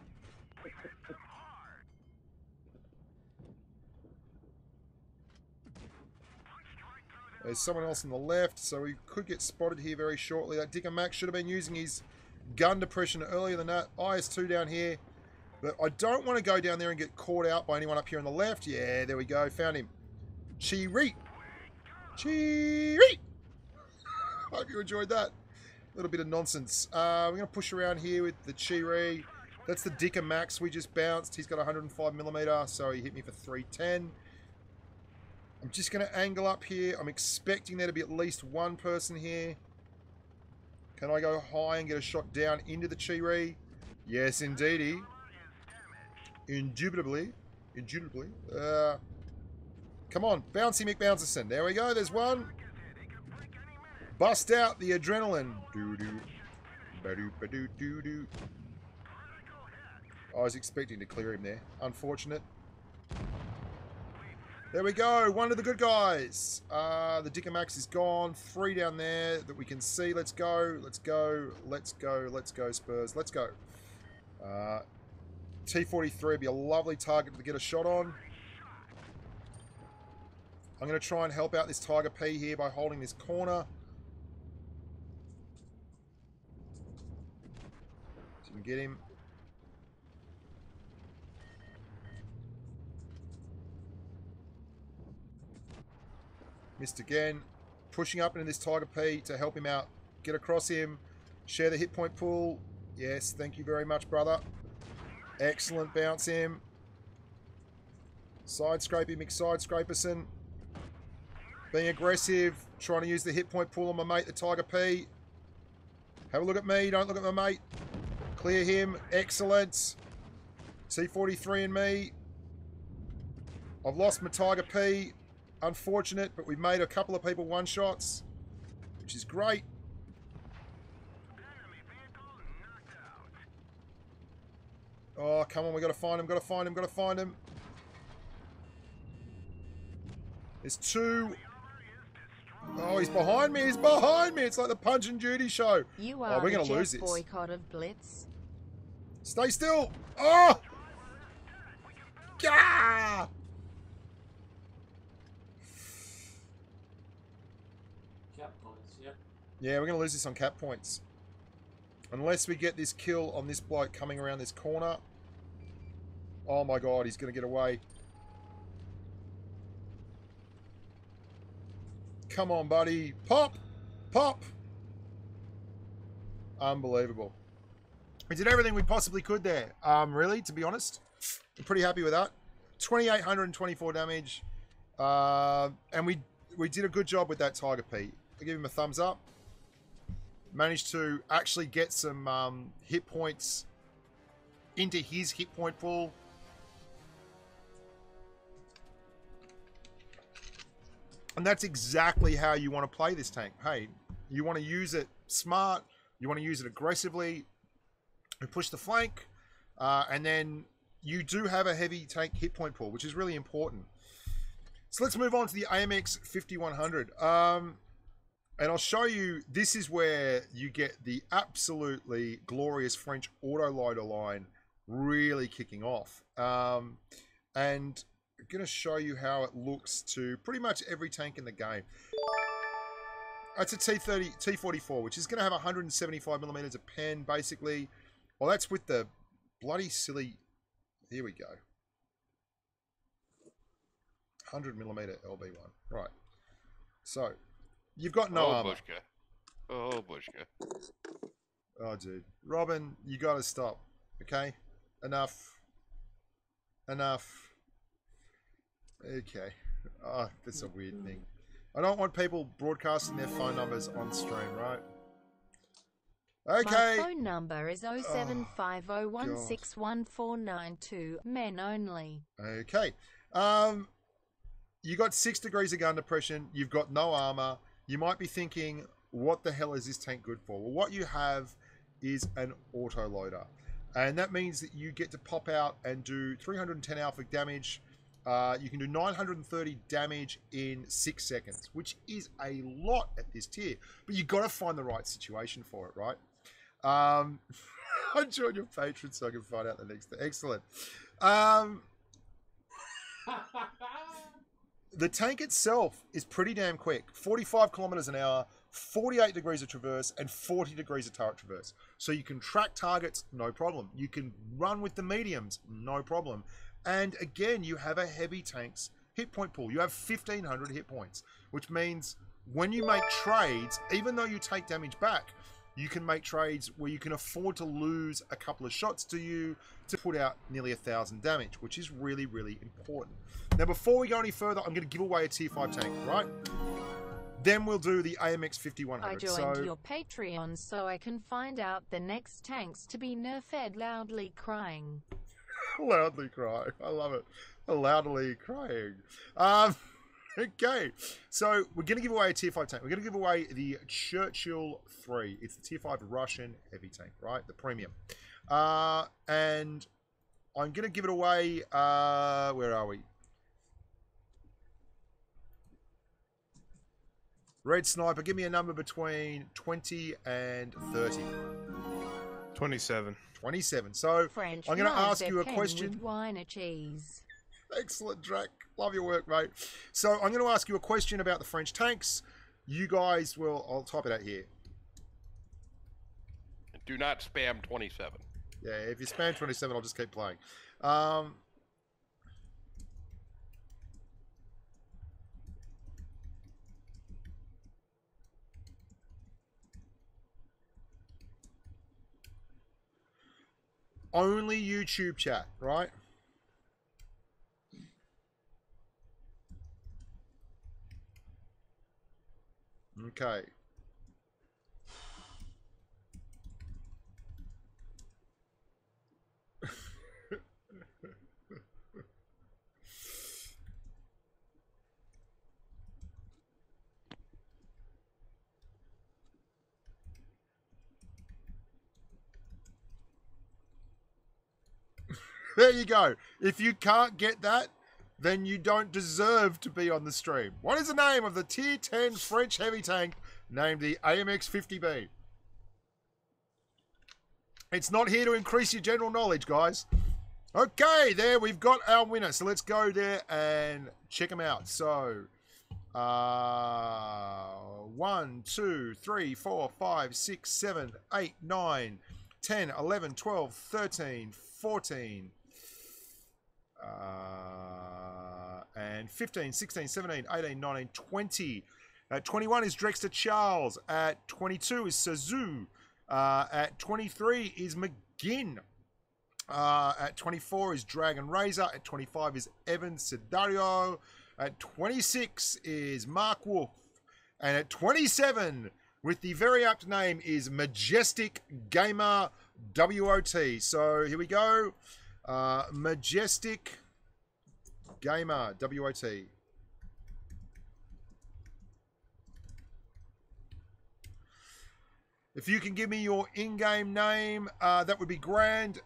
There's someone else on the left, so we could get spotted here very shortly. That Dicker Max should have been using his gun depression earlier than that. IS-2 down here. But I don't want to go down there and get caught out by anyone up here on the left. Yeah, there we go. Found him. Cheery. Cheery. Hope you enjoyed that. A little bit of nonsense. We're going to push around here with the Cheery. That's the Dicker Max we just bounced. He's got 105mm, so he hit me for 310. I'm just going to angle up here. I'm expecting there to be at least one person here. Can I go high and get a shot down into the Cheery? Yes, indeedy. Indubitably. Indubitably. Come on, Bouncy McBouncerson. There we go, there's one. Bust out the adrenaline. Doo-doo. Ba-doo-ba-doo-doo-doo. I was expecting to clear him there. Unfortunate. There we go. One of the good guys. The Dicker Max is gone. 3 down there that we can see. Let's go. Let's go. Let's go. Let's go, Spurs. Let's go. T-43 would be a lovely target to get a shot on. I'm going to try and help out this Tiger P here by holding this corner. So we can get him. Missed again. Pushing up into this Tiger P to help him out. Get across him. Share the hit point pool. Yes, thank you very much, brother. Excellent bounce him. Side scrape him, McSide Scraperson. Being aggressive. Trying to use the hit point pool on my mate, the Tiger P. Have a look at me. Don't look at my mate. Clear him. Excellent. T-43 and me. I've lost my Tiger P. Unfortunate, but we've made a couple of people one-shots, which is great. Oh, come on, we got to find him, got to find him, got to find him. There's 2. Oh, he's behind me, he's behind me. It's like the Punch and Judy show. You are we're going to lose this. Boycott of Blitz. Stay still. Oh! Gah! Yeah, we're going to lose this on cap points. Unless we get this kill on this bloke coming around this corner. Oh my god, he's going to get away. Come on, buddy. Pop! Pop! Unbelievable. We did everything we possibly could there. Really, to be honest. I'm pretty happy with that. 2,824 damage. And we did a good job with that Tiger P. I give him a thumbs up. Managed to actually get some hit points into his hit point pool. And that's exactly how you want to play this tank. Hey, you want to use it smart. You want to use it aggressively. You push the flank. And then you do have a heavy tank hit point pool, which is really important. So let's move on to the AMX 5100. And I'll show you, this is where you get the absolutely glorious French autoloader line really kicking off. And I'm going to show you how it looks to pretty much every tank in the game. It's a T44, which is going to have 175mm of pen, basically. Well, that's with the bloody silly... Here we go. 100mm LB1. Right. So... You've got no armor. Bushka. Oh, Bushka. Oh, dude. Robin, you got to stop. Okay? Enough. Enough. Okay. Oh, that's a weird thing. I don't want people broadcasting their phone numbers on stream, right? Okay. My phone number is 0750161492. Men only. Okay. You got 6 degrees of gun depression. You've got no armor. You might be thinking, what the hell is this tank good for? Well, what you have is an autoloader. And that means that you get to pop out and do 310 alpha damage. You can do 930 damage in 6 seconds, which is a lot at this tier. But you've got to find the right situation for it, right? I joined your Patreon so I can find out the next thing. Excellent. the tank itself is pretty damn quick. 45 kilometers an hour, 48 degrees of traverse, and 40 degrees of turret traverse. So you can track targets, no problem. You can run with the mediums, no problem. And again, you have a heavy tank's hit point pool. You have 1,500 hit points, which means when you make trades, even though you take damage back, you can make trades where you can afford to lose a couple of shots to you to put out nearly 1,000 damage, which is really, really important. Now, before we go any further, I'm going to give away a tier 5 tank, right? Then we'll do the AMX 5100. I joined your Patreon so I can find out the next tanks to be nerfed loudly crying. Loudly crying. I love it. Loudly crying. Okay, so we're going to give away a tier 5 tank. We're going to give away the Churchill 3. It's the tier 5 Russian heavy tank, right? The premium. And I'm going to give it away, where are we? Red Sniper, give me a number between 20 and 30. 27. 27. So French I'm going to ask you a question. With wine or cheese. Excellent, Drac. Love your work, mate. So I'm going to ask you a question about the French tanks. You guys will... I'll type it out here. Do not spam 27. Yeah, if you spam 27, I'll just keep playing. Only YouTube chat, right? Okay. There you go. If you can't get that, then you don't deserve to be on the stream. What is the name of the tier 10 French heavy tank named the AMX 50B? It's not here to increase your general knowledge, guys. Okay, there we've got our winner. So let's go there and check them out. So, 1, 2, 3, 4, 5, 6, 7, 8, 9, 10, 11, 12, 13, 14, and 15, 16, 17, 18, 19, 20. At 21 is Drexter Charles. At 22 is Sazu. At 23 is McGinn. At 24 is Dragon Razor. At 25 is Evan Sidario. At 26 is Mark Wolf. And at 27, with the very apt name, is Majestic Gamer WOT. So here we go. Majestic Gamer WOT. If you can give me your in-game name, that would be grand.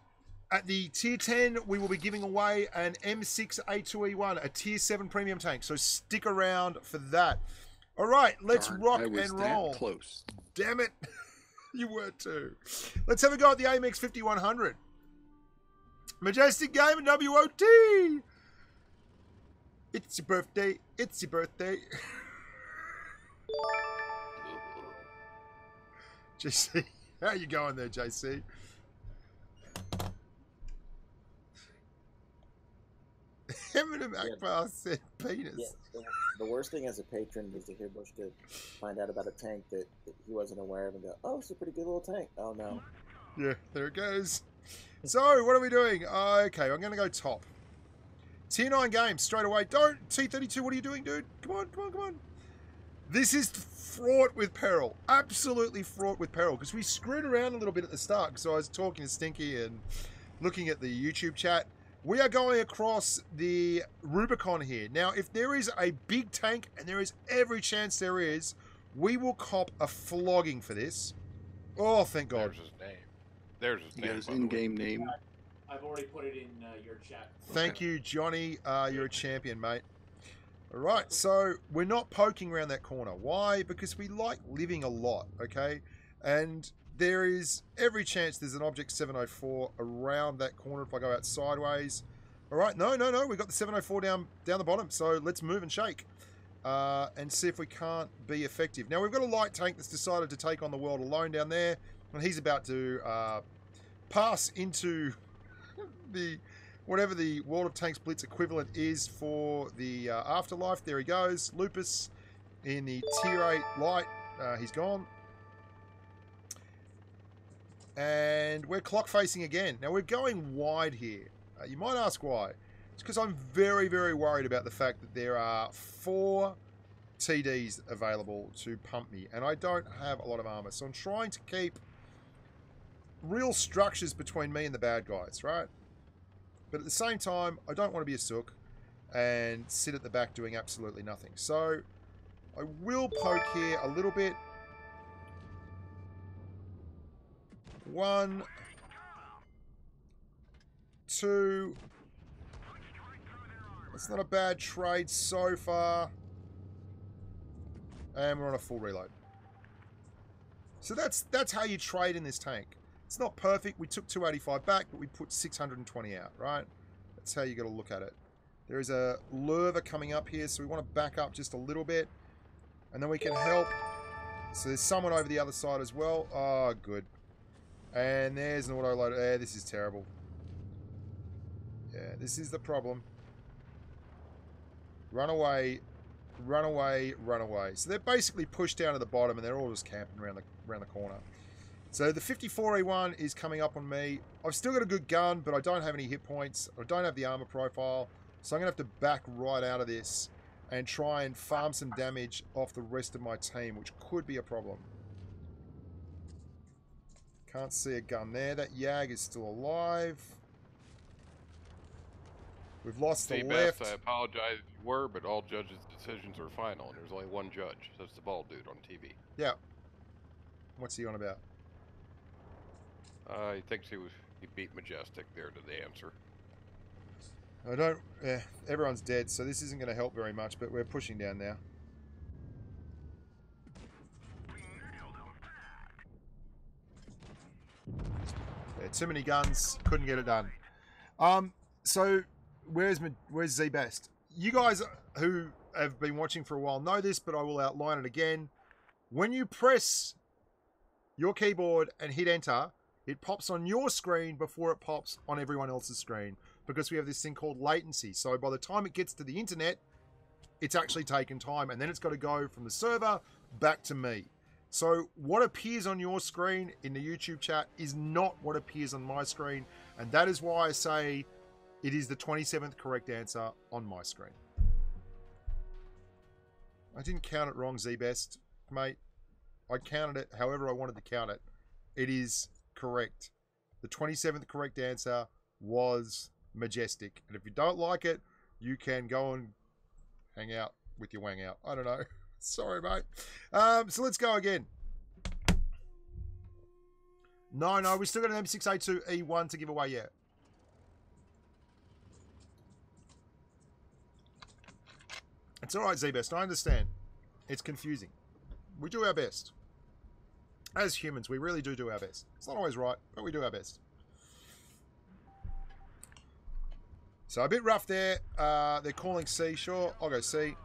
At the tier 10, we will be giving away an M6A2E1, a tier 7 premium tank. So stick around for that. All right, let's rock and roll. Close. Damn it. You were too. Let's have a go at the AMX 5100. Majestic Game and WOT. It's your birthday. It's your birthday. JC, how you going there, JC? Eminem Akbar said penis. Yeah, the worst thing as a patron is to hear Bushka find out about a tank that he wasn't aware of and go, oh, it's a pretty good little tank. Oh, no. Yeah, there it goes. So, what are we doing? Okay, I'm going to go top. Tier 9 games, straight away. Don't! T32, what are you doing, dude? Come on, come on, come on. This is fraught with peril. Absolutely fraught with peril. Because we screwed around a little bit at the start. So I was talking to Stinky and looking at the YouTube chat. We are going across the Rubicon here. Now, if there is a big tank, and there is every chance there is, we will cop a flogging for this. Oh, thank God. There's his name. There's his name. His in-game name. I've already put it in your chat. Thank you, Johnny. You're a champion, mate. All right, so we're not poking around that corner. Why? Because we like living a lot, okay? And there is every chance there's an Object 704 around that corner if I go out sideways. All right, no. We've got the 704 down the bottom, so let's move and shake and see if we can't be effective. Now, we've got a light tank that's decided to take on the world alone down there, and he's about to pass into the whatever the World of Tanks Blitz equivalent is for the afterlife. There he goes. Lupus in the tier 8 light. He's gone. And we're clock facing again. Now, we're going wide here. You might ask why. It's because I'm very, very worried about the fact that there are 4 TDs available to pump me, and I don't have a lot of armor. So I'm trying to keep real structures between me and the bad guys, right? But at the same time, I don't want to be a sook and sit at the back doing absolutely nothing. So I will poke here a little bit. 1, 2. That's not a bad trade so far. And we're on a full reload. So that's how you trade in this tank. It's not perfect. We took 285 back, but we put 620 out, right? That's how you got to look at it. There is a lurver coming up here, so we want to back up just a little bit. And then we can help. So there's someone over the other side as well. Oh, good. And there's an auto loader. This is terrible. Yeah, this is the problem. Run away, run away, run away. So they're basically pushed down to the bottom, and they're all just camping around the corner. So the 54E1 is coming up on me. I've still got a good gun, but I don't have any hit points. I don't have the armor profile. So I'm going to have to back right out of this and try and farm some damage off the rest of my team, which could be a problem. Can't see a gun there. That Yag is still alive. We've lost the left. I apologize if you were, but all judges' decisions are final, and there's only one judge. That's the bald dude on TV. Yeah. What's he on about? He thinks he beat Majestic there to the answer. I don't... everyone's dead, so this isn't going to help very much, but we're pushing down now. Yeah, too many guns. Couldn't get it done. So, where's Z-Best? You guys who have been watching for a while know this, but I will outline it again. When you press your keyboard and hit enter, it pops on your screen before it pops on everyone else's screen, because we have this thing called latency. So by the time it gets to the internet, it's actually taken time, and then it's got to go from the server back to me. So what appears on your screen in the YouTube chat is not what appears on my screen, and that is why I say it is the 27th correct answer on my screen. I didn't count it wrong, Z-Best, mate. I counted it however I wanted to count it. It is correct. The 27th correct answer was Majestic. And if you don't like it, you can go and hang out with your wang out. I don't know. Sorry, mate. So let's go again. No, we still got an M6A2E1 to give away yet. It's all right, Z-Best. I understand. It's confusing. We do our best. As humans, we really do our best. It's not always right, but we do our best. So a bit rough there. They're calling C. Sure, I'll go C.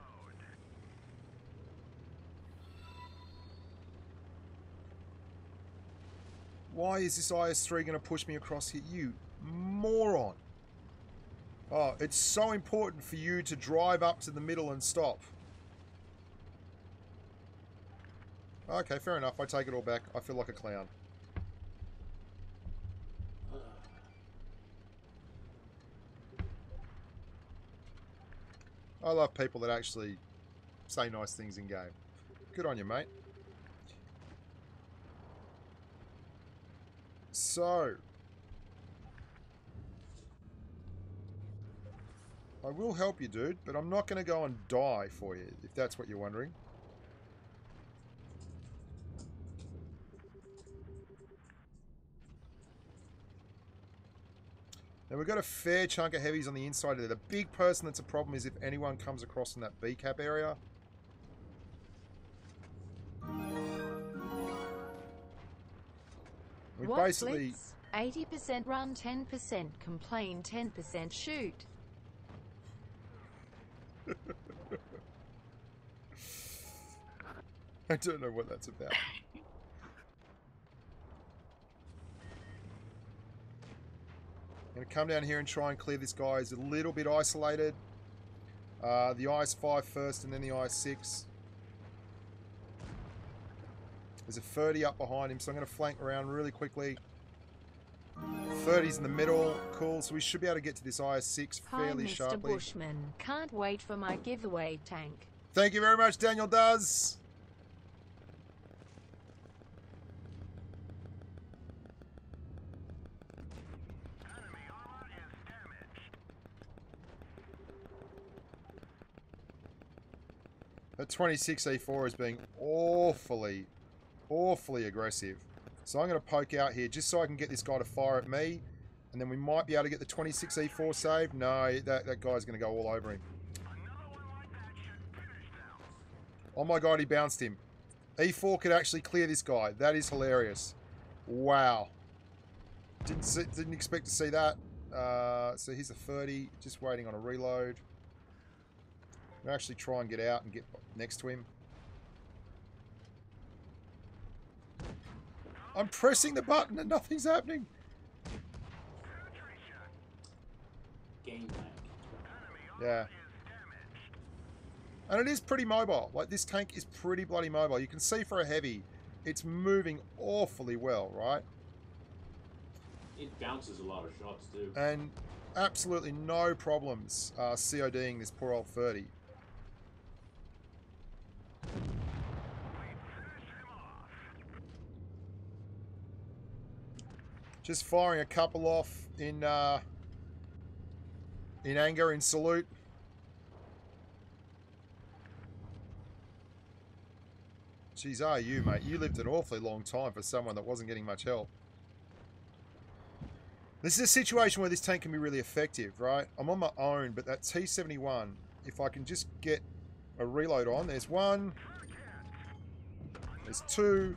Why is this IS-3 going to push me across here? You moron. Oh, it's so important for you to drive up to the middle and stop. Okay, fair enough. I take it all back. I feel like a clown. I love people that actually say nice things in game. Good on you, mate. So, I will help you, dude, but I'm not going to go and die for you, if that's what you're wondering. Now we've got a fair chunk of heavies on the inside there. The big person that's a problem is if anyone comes across in that B cap area. We basically... Blitz? 80% run, 10% complain, 10% shoot. I don't know what that's about. I'm going to come down here and try and clear this guy. He's a little bit isolated. The IS-5 first and then the IS-6. There's a 30 up behind him, so I'm going to flank around really quickly. 30's in the middle. Cool, so we should be able to get to this IS-6 fairly Hi, Mr. sharply. Bushman. Can't wait for my giveaway tank. Thank you very much, Daniel Does. That 26E4 is being awfully aggressive. So I'm going to poke out here just so I can get this guy to fire at me. And then we might be able to get the 26E4 saved. No, that guy's going to go all over him. Oh my god, he bounced him. E4 could actually clear this guy. That is hilarious. Wow. Didn't expect to see that. So here's a 30. Just waiting on a reload. I'll actually try and get out and get next to him. I'm pressing the button and nothing's happening. Game tank. Yeah. And it is pretty mobile. Like, this tank is pretty bloody mobile. You can see for a heavy, it's moving awfully well, right? It bounces a lot of shots too. And absolutely no problems CODing this poor old 30. Just firing a couple off in anger, in salute. Jeez, are you, mate? You lived an awfully long time for someone that wasn't getting much help. This is a situation where this tank can be really effective, right? I'm on my own, but that T-71, if I can just get a reload on, there's one, there's two,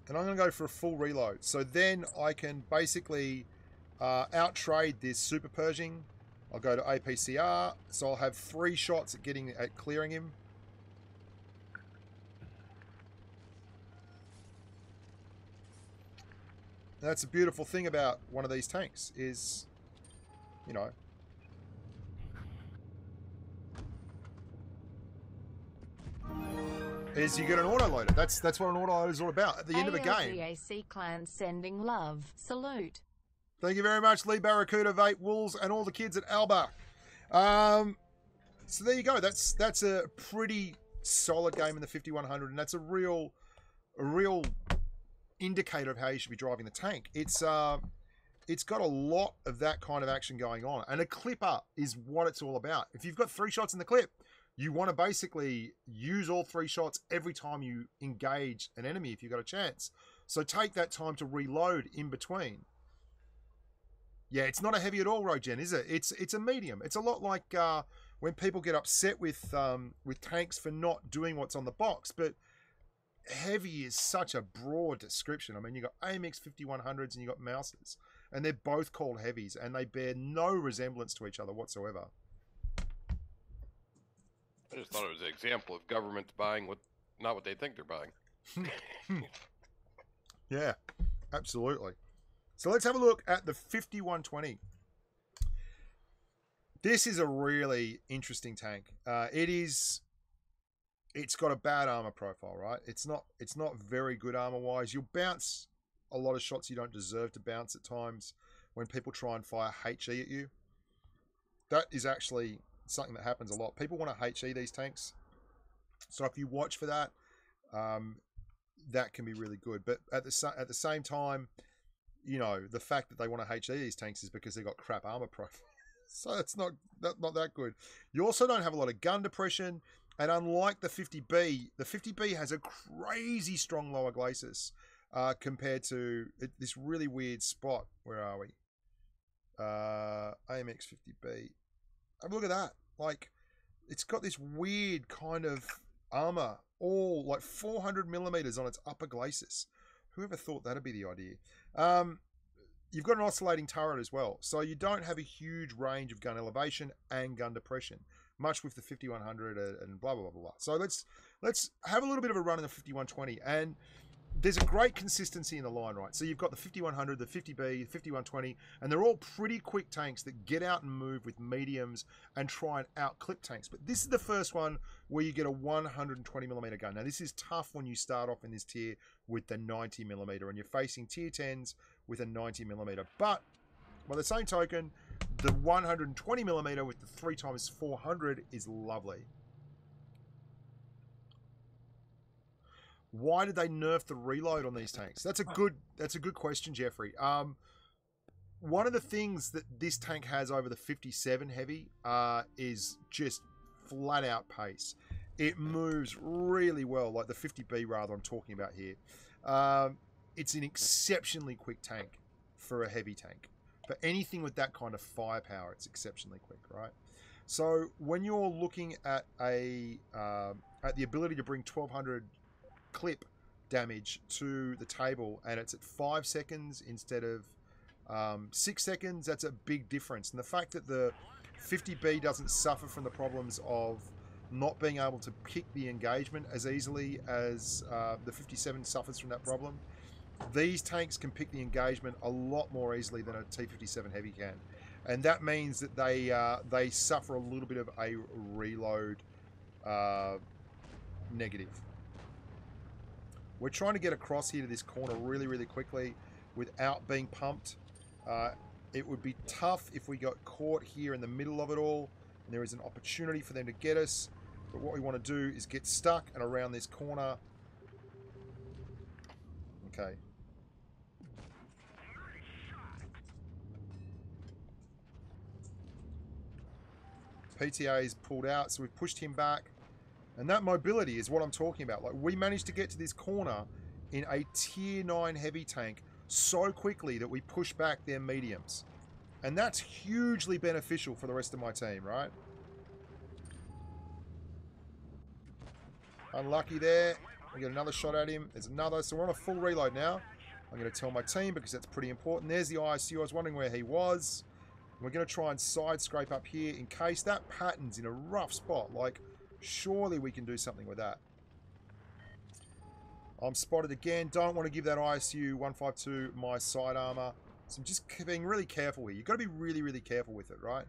and I'm going to go for a full reload. So then I can basically out-trade this Super Pershing. I'll go to APCR, so I'll have 3 shots at clearing him. That's a beautiful thing about one of these tanks is, you know, is you get an autoloader. That's what an autoloader is all about at the end of a game. ALGAC clan sending love. Salute. Thank you very much, Lee Barracuda, Vate, Wolves, and all the kids at Alba. So there you go. That's a pretty solid game in the 5100, and that's a real indicator of how you should be driving the tank. It's got a lot of that kind of action going on, and a clipper is what it's all about. If you've got 3 shots in the clip, you want to basically use all 3 shots every time you engage an enemy if you've got a chance. So take that time to reload in between. Yeah, it's not a heavy at all, Rogen, is it? It's a medium. It's a lot like when people get upset with tanks for not doing what's on the box, but heavy is such a broad description. I mean, you got AMX 5100s and you got Mousers, and they're both called heavies, and they bear no resemblance to each other whatsoever. I just thought it was an example of governments buying not what they think they're buying. Yeah, absolutely. So let's have a look at the 5120. This is a really interesting tank. It's got a bad armor profile, right? It's not very good armor wise. You'll bounce a lot of shots you don't deserve to bounce at times when people try and fire HE at you. That is actually something that happens a lot. People want to HE these tanks. So if you watch for that, that can be really good. But at the same time, you know, the fact that they want to HE these tanks is because they've got crap armor profile. So it's not that good. You also don't have a lot of gun depression. And unlike the 50B has a crazy strong lower glacis compared to this really weird spot. Where are we? AMX 50B. Have a look at that. Like, it's got this weird kind of armor, all like 400 millimeters on its upper glacis. Whoever thought that'd be the idea? You've got an oscillating turret as well, so you don't have a huge range of gun elevation and gun depression. much with the 5100 and blah, blah, blah, blah. So let's have a little bit of a run in the 5120. And there's a great consistency in the line, right? So you've got the 5100, the 50B, the 5120, and they're all pretty quick tanks that get out and move with mediums and try and out-clip tanks. But this is the first one where you get a 120mm gun. Now, this is tough when you start off in this tier with the 90mm, and you're facing tier 10s with a 90mm. But by the same token, the 120mm with the 3x400 is lovely. Why did they nerf the reload on these tanks? That's a good question, Jeffrey. One of the things that this tank has over the 57 Heavy is just flat out pace. It moves really well, like the 50B rather I'm talking about here. It's an exceptionally quick tank for a heavy tank. For anything with that kind of firepower, it's exceptionally quick, right? So when you're looking at the ability to bring 1200 clip damage to the table, and it's at 5 seconds instead of 6 seconds, that's a big difference. And the fact that the 50B doesn't suffer from the problems of not being able to pick the engagement as easily as the 57 suffers from that problem, these tanks can pick the engagement a lot more easily than a T57 Heavy can. And that means that they suffer a little bit of a reload negative. We're trying to get across here to this corner really, really quickly without being pumped. It would be tough if we got caught here in the middle of it all, and there is an opportunity for them to get us. But what we want to do is get stuck and around this corner. Okay. PTA's pulled out, so we've pushed him back. And that mobility is what I'm talking about. Like, we managed to get to this corner in a tier 9 heavy tank so quickly that we push back their mediums. And that's hugely beneficial for the rest of my team, right? Unlucky there. We get another shot at him. There's another. So we're on a full reload now. I'm going to tell my team because that's pretty important. There's the ISU. I was wondering where he was. We're going to try and side scrape up here in case that pattern's in a rough spot. Like, surely we can do something with that. I'm spotted again. Don't want to give that ISU 152 my side armor. So I'm just being really careful here. You've got to be really, really careful with it, right?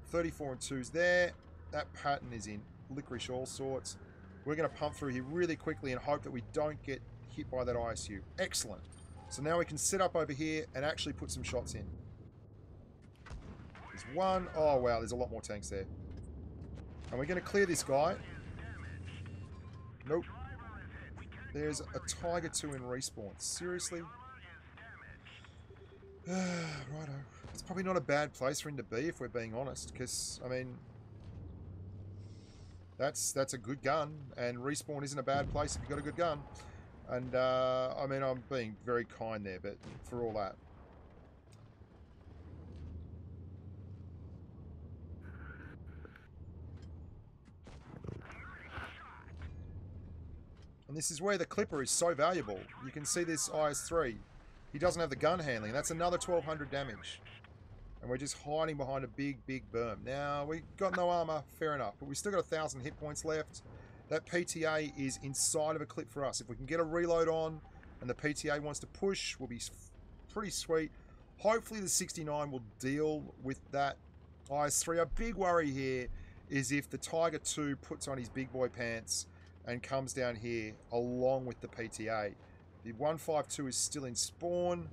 34 and 2's there. That pattern is in licorice all sorts. We're going to pump through here really quickly and hope that we don't get hit by that ISU. Excellent. So now we can sit up over here and actually put some shots in. There's one. Oh, wow. There's a lot more tanks there. And we're going to clear this guy. Nope. There's a Tiger 2 in respawn. Seriously? Righto. It's probably not a bad place for him to be, if we're being honest. Because, I mean, that's a good gun. And respawn isn't a bad place if you've got a good gun. And, I mean, I'm being very kind there, but for all that. And this is where the clipper is so valuable. You can see this IS-3. He doesn't have the gun handling. That's another 1200 damage. And we're just hiding behind a big, big berm. Now, we got no armor, fair enough. But we've still got 1,000 hit points left. That PTA is inside of a clip for us. If we can get a reload on and the PTA wants to push, we'll be pretty sweet. Hopefully the 69 will deal with that IS-3. Our big worry here is if the Tiger 2 puts on his big boy pants and comes down here along with the PTA. The 152 is still in spawn,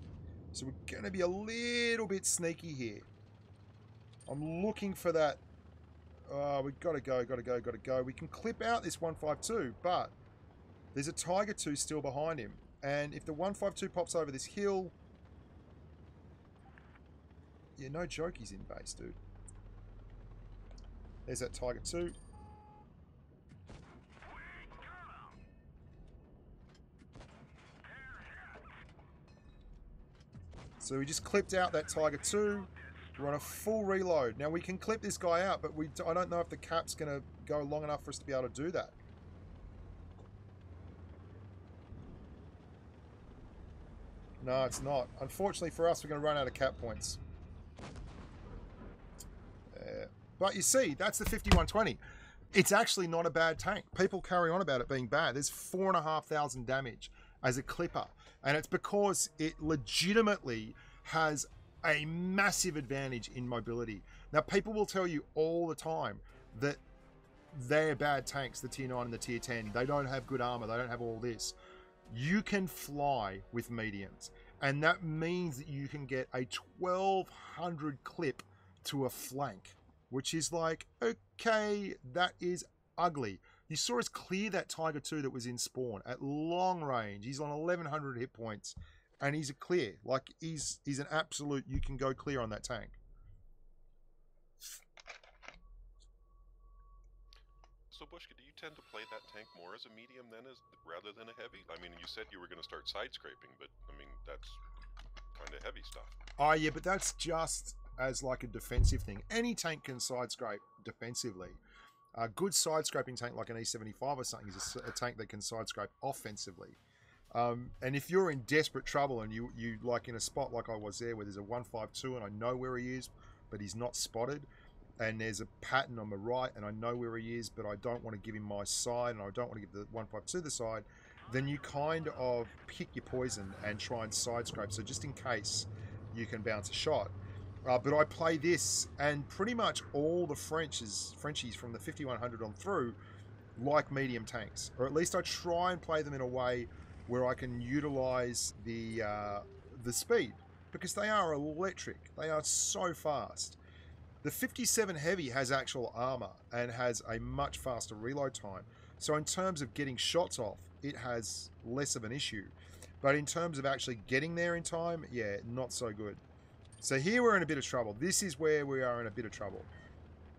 so we're going to be a little bit sneaky here. I'm looking for that. We've got to go, got to go, got to go. We can clip out this 152, but there's a Tiger 2 still behind him. And if the 152 pops over this hill, yeah, no joke, he's in base, dude. There's that Tiger 2. So we just clipped out that Tiger 2. We're on a full reload. Now we can clip this guy out, but I don't know if the cap's going to go long enough for us to be able to do that. No, it's not. Unfortunately for us, we're going to run out of cap points. But you see, that's the 5120. It's actually not a bad tank. People carry on about it being bad. There's 4,500 damage as a clipper. And it's because it legitimately has a massive advantage in mobility. Now, people will tell you all the time that they're bad tanks, the tier 9 and the tier 10. They don't have good armor. They don't have all this. You can fly with mediums. And that means that you can get a 1,200 clip to a flank, which is like, okay, that is ugly. You saw us clear that Tiger 2 that was in spawn at long range. He's on 1,100 hit points, and he's a clear. Like, he's an absolute, you can go clear on that tank. So, Bushka, do you tend to play that tank more as a medium then, rather than a heavy? I mean, you said you were going to start side scraping, but, I mean, that's kind of heavy stuff. Oh, yeah, but that's just as like a defensive thing. Any tank can side scrape defensively. A good side scraping tank like an E75 or something is a tank that can side scrape offensively. And if you're in desperate trouble and you like in a spot like I was there where there's a 152 and I know where he is, but he's not spotted, and there's a pattern on the right and I know where he is, but I don't want to give him my side and I don't want to give the 152 the side, then you kind of pick your poison and try and side scrape. So just in case you can bounce a shot. But I play this, and pretty much all the Frenchies from the 5100 on through like medium tanks, or at least I try and play them in a way where I can utilize the speed, because they are electric. They are so fast. The 57 Heavy has actual armor and has a much faster reload time. So in terms of getting shots off, it has less of an issue. But in terms of actually getting there in time, yeah, not so good. So here we're in a bit of trouble. This is where we are in a bit of trouble.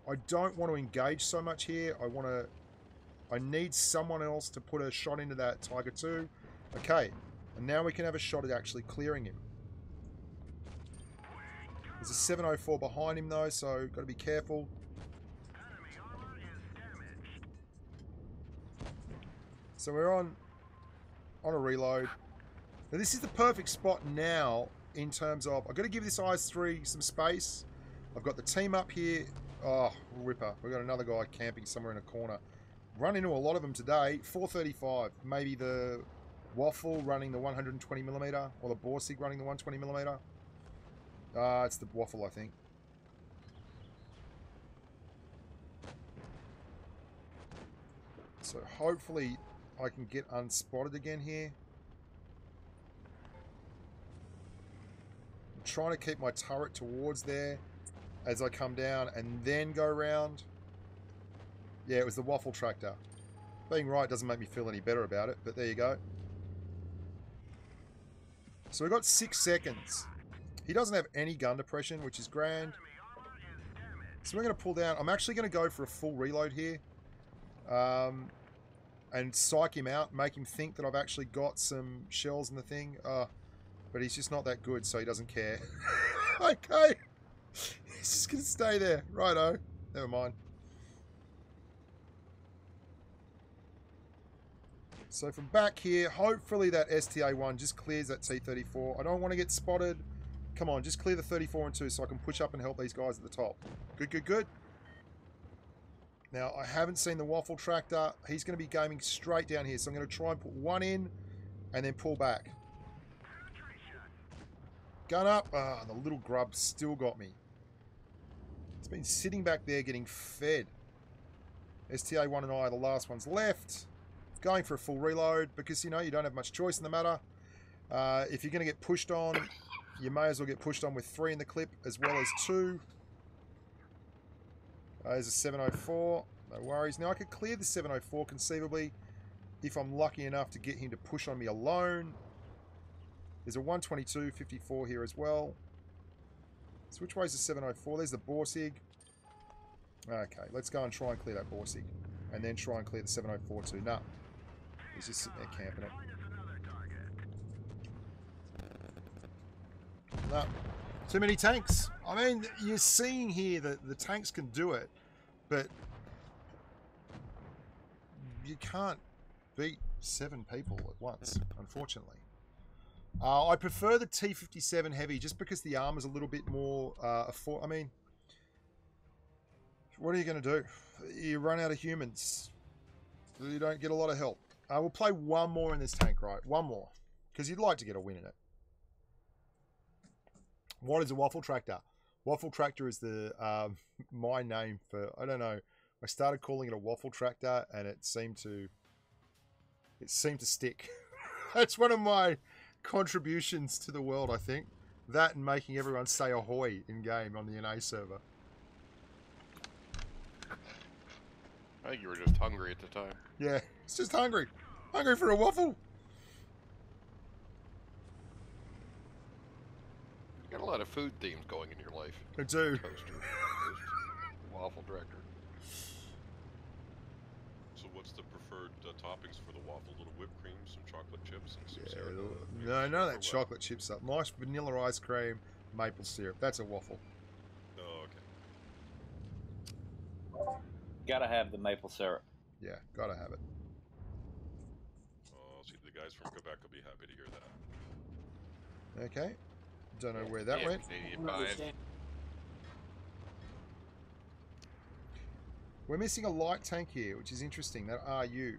I don't want to engage so much here. I need someone else to put a shot into that Tiger 2. Okay, and now we can have a shot at actually clearing him. There's a 704 behind him though, so got to be careful. So we're on a reload. Now this is the perfect spot now in terms of, I've got to give this IS-3 some space. I've got the team up here. Oh, ripper. We've got another guy camping somewhere in a corner. Run into a lot of them today. 435. Maybe the Waffle running the 120mm, or the Borsig running the 120mm. It's the Waffle, I think. So hopefully I can get unspotted again here. I'm trying to keep my turret towards there as I come down and then go around. Yeah, it was the Waffle tractor. Being right doesn't make me feel any better about it, but there you go. So we've got 6 seconds. He doesn't have any gun depression, which is grand. So we're going to pull down. I'm actually going to go for a full reload here. And psych him out, make him think that I've actually got some shells in the thing. But he's just not that good, so he doesn't care. Okay. He's just going to stay there. Righto. Never mind. So from back here, hopefully that STA1 just clears that T-34. I don't want to get spotted. Come on, just clear the 34 and 2 so I can push up and help these guys at the top. Good, good, good. Now, I haven't seen the Waffle tractor. He's going to be gaming straight down here. So I'm going to try and put one in and then pull back. Gun up. Ah, the little grub still got me. It's been sitting back there getting fed. STA1 and I are the last ones left. Going for a full reload because, you know, you don't have much choice in the matter. If you're going to get pushed on, you may as well get pushed on with 3 in the clip as well as 2. There's a 704. No worries. Now, I could clear the 704 conceivably if I'm lucky enough to get him to push on me alone. There's a 122, 54 here as well. So which way's the 704? There's the Borsig. Okay, let's go and try and clear that Borsig. And then try and clear the 704 too. Nah. He's just sitting there camping it. No. Too many tanks. I mean, you're seeing here that the tanks can do it, but you can't beat 7 people at once, unfortunately. I prefer the T57 Heavy just because the armor's a little bit more I mean, What are you going to do? You run out of humans. You don't get a lot of help. We'll play one more in this tank, right? One more. Because you'd like to get a win in it. What is a waffle tractor? Waffle tractor is the my name for, I don't know. I started calling it a waffle tractor and it seemed to stick. That's one of my contributions to the world, I think. That and making everyone say ahoy in game on the NA server. I think you were just hungry at the time. Yeah, it's just hungry. Hungry for a waffle. You got a lot of food themes going in your life. I do. Toaster, waffle director. So what's the preferred toppings for the waffle? Little whipped cream, some chocolate chips, and some Yeah, syrup? no, none of that chocolate chip stuff. Nice vanilla ice cream, maple syrup. That's a waffle. Oh, okay. Gotta have the maple syrup. Yeah, gotta have it. Oh, see, the guys from Quebec will be happy to hear that. Okay. Don't know where that went. We're missing a light tank here, which is interesting. That RU.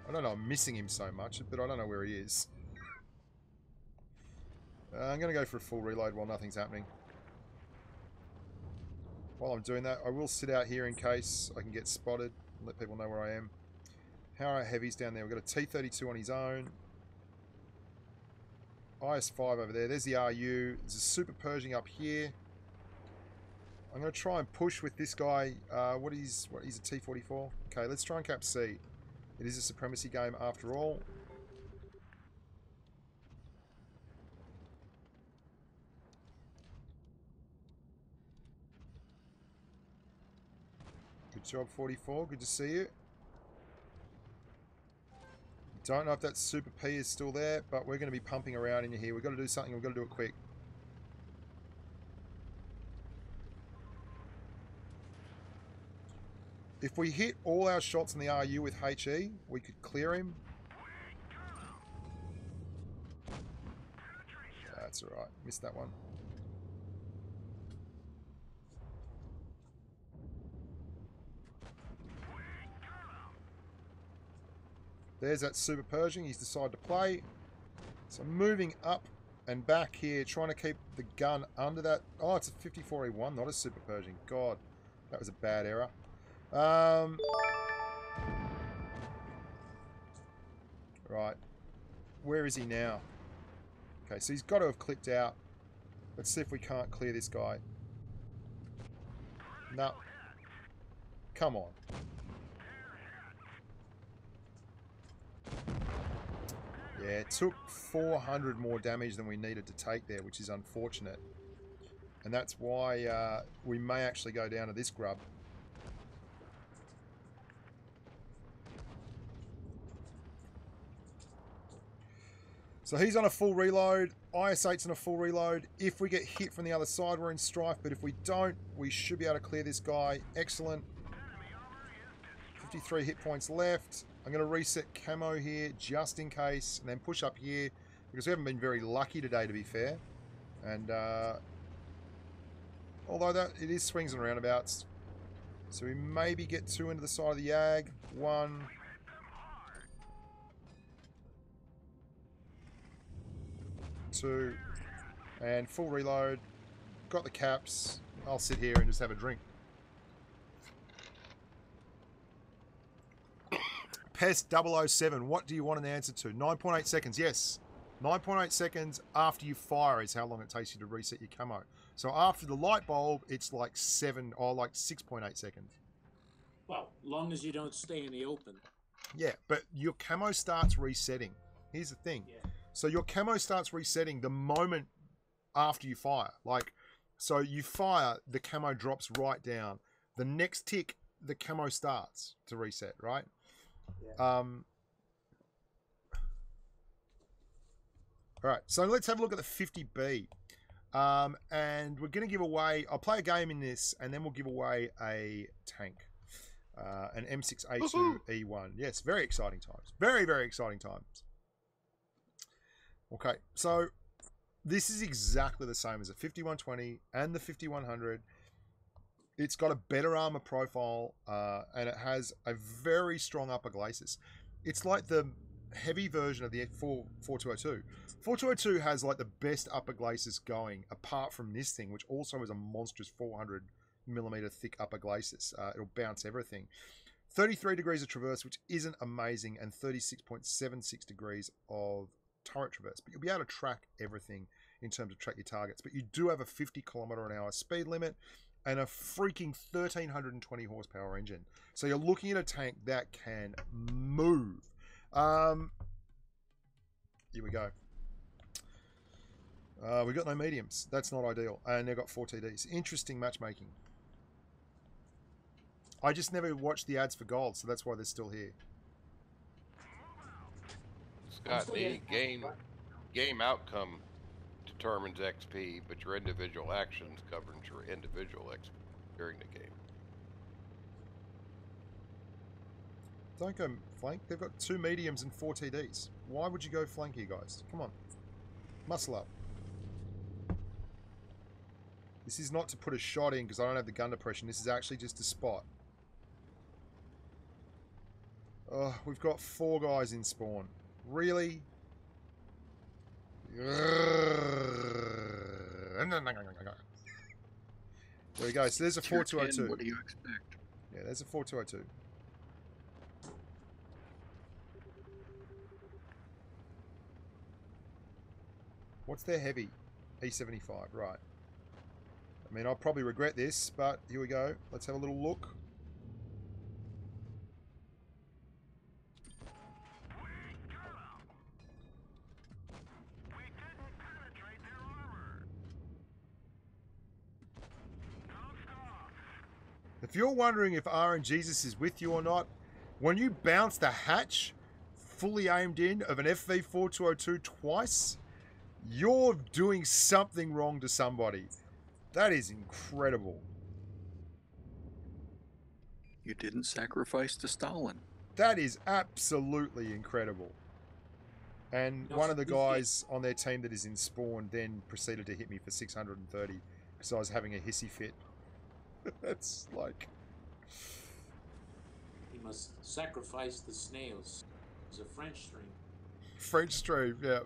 I don't know, I'm missing him so much, but I don't know where he is. I'm going to go for a full reload while nothing's happening. While I'm doing that, I will sit out here in case I can get spotted and let people know where I am. How are our heavies down there? We've got a T-32 on his own. IS-5 over there. There's the RU. There's a Super Pershing up here. I'm going to try and push with this guy. He's a T-44. Okay, let's try and cap C. It is a supremacy game after all. Good job, 44. Good to see you. Don't know if that Super P is still there, but we're going to be pumping around in here. We've got to do something. We've got to do it quick. If we hit all our shots in the RU with HE, we could clear him. That's alright. Missed that one. There's that Super Pershing. He's decided to play. So moving up and back here, trying to keep the gun under that. Oh, it's a 54E1, not a Super Pershing. God, that was a bad error. Right. Where is he now? Okay, so he's got to have clicked out. Let's see if we can't clear this guy. No. Come on. Yeah, it took 400 more damage than we needed to take there, which is unfortunate. And that's why we may actually go down to this grub. So he's on a full reload. IS-8's on a full reload. If we get hit from the other side, we're in strife. But if we don't, we should be able to clear this guy. Excellent. 53 hit points left. I'm going to reset camo here just in case. And then push up here. Because we haven't been very lucky today, to be fair. And although it is swings and roundabouts. So we maybe get 2 into the side of the Yag. 1... 2, and full reload. Got the caps. I'll sit here and just have a drink. Pest 007, what do you want an answer to? 9.8 seconds, yes. 9.8 seconds after you fire is how long it takes you to reset your camo. So after the light bulb, it's like 6.8 seconds. Well, long as you don't stay in the open. Yeah, but your camo starts resetting. Here's the thing. Yeah. So your camo starts resetting the moment after you fire. Like, so you fire, the camo drops right down. The next tick, the camo starts to reset, right? Yeah. All right, so let's have a look at the 50B. And we're going to give away, I'll play a game in this, and then we'll give away a tank. An M6A2E1. Yes, very exciting times. Very, very exciting times. Okay, so this is exactly the same as the 5120 and the 5100. It's got a better armor profile, and it has a very strong upper glacis. It's like the heavy version of the 4202. 4202 has like the best upper glacis going, apart from this thing, which also has a monstrous 400mm thick upper glacis. It'll bounce everything. 33 degrees of traverse, which isn't amazing, and 36.76 degrees of turret traverse. But you'll be able to track everything in terms of track your targets. But you do have a 50km/h speed limit and a freaking 1320 horsepower engine. So you're looking at a tank that can move. Here we go. We've got no mediums. That's not ideal. And they've got 4 TDs. Interesting matchmaking. I just never watched the ads for gold, so that's why they're still here. Scott, the game outcome determines XP, but your individual actions governs your individual XP during the game. Don't go flank. They've got 2 mediums and 4 TDs. Why would you go flank here, guys? Come on. Muscle up. This is not to put a shot in because I don't have the gun depression. This is actually just to spot. Oh, we've got 4 guys in spawn. Really? There we go. So there's a 4202. What do you expect? Yeah, there's a 4202. What's their heavy? E75, right. I mean, I'll probably regret this, but here we go. Let's have a little look. If you're wondering if RNGesus is with you or not, when you bounce the hatch fully aimed in of an FV4202 twice, you're doing something wrong to somebody. That is incredible. You didn't sacrifice to Stalin. That is absolutely incredible. And one of the guys on their team that is in spawn then proceeded to hit me for 630 because I was having a hissy fit. That's like... He must sacrifice the snails. It's a French stream. French stream, yeah.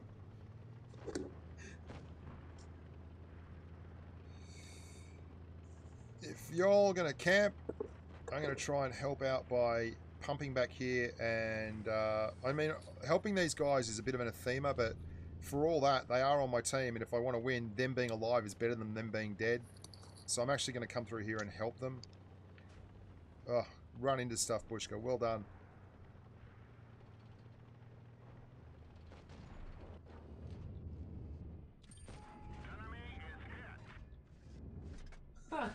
If y'all gonna camp, I'm gonna try and help out by pumping back here, and I mean, helping these guys is a bit of an anathema, but for all that, they are on my team, and if I want to win, them being alive is better than them being dead. So I'm actually going to come through here and help them. Oh, run into stuff, Bushka. Well done. Tier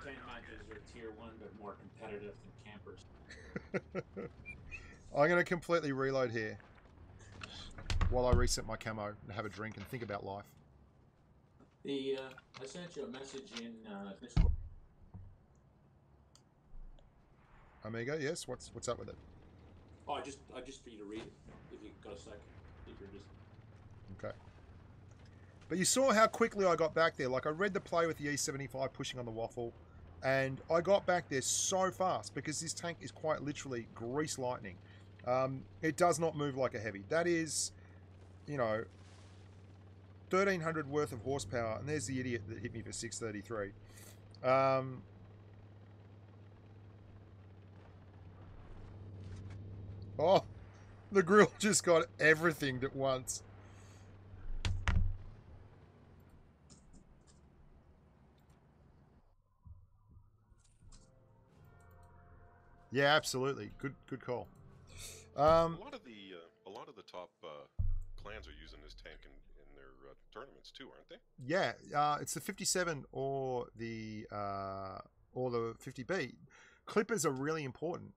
10 matches are tier 1, but more competitive than campers. I'm going to completely reload here while I reset my camo and have a drink and think about life. I sent you a message in Discord. Amigo, yes. What's up with it? Oh, I just for you to read it if you got a second. If you're just okay. But you saw how quickly I got back there. Like, I read the play with the E75 pushing on the waffle, and I got back there so fast because this tank is quite literally grease lightning. It does not move like a heavy. That is, you know, 1,300 worth of horsepower, and there's the idiot that hit me for 633. Oh, the grill just got everything at once. Yeah, absolutely. Good call. A lot of the top clans are using this tank in their tournaments too, aren't they? Yeah, it's the 57 or the 50B. Clippers are really important.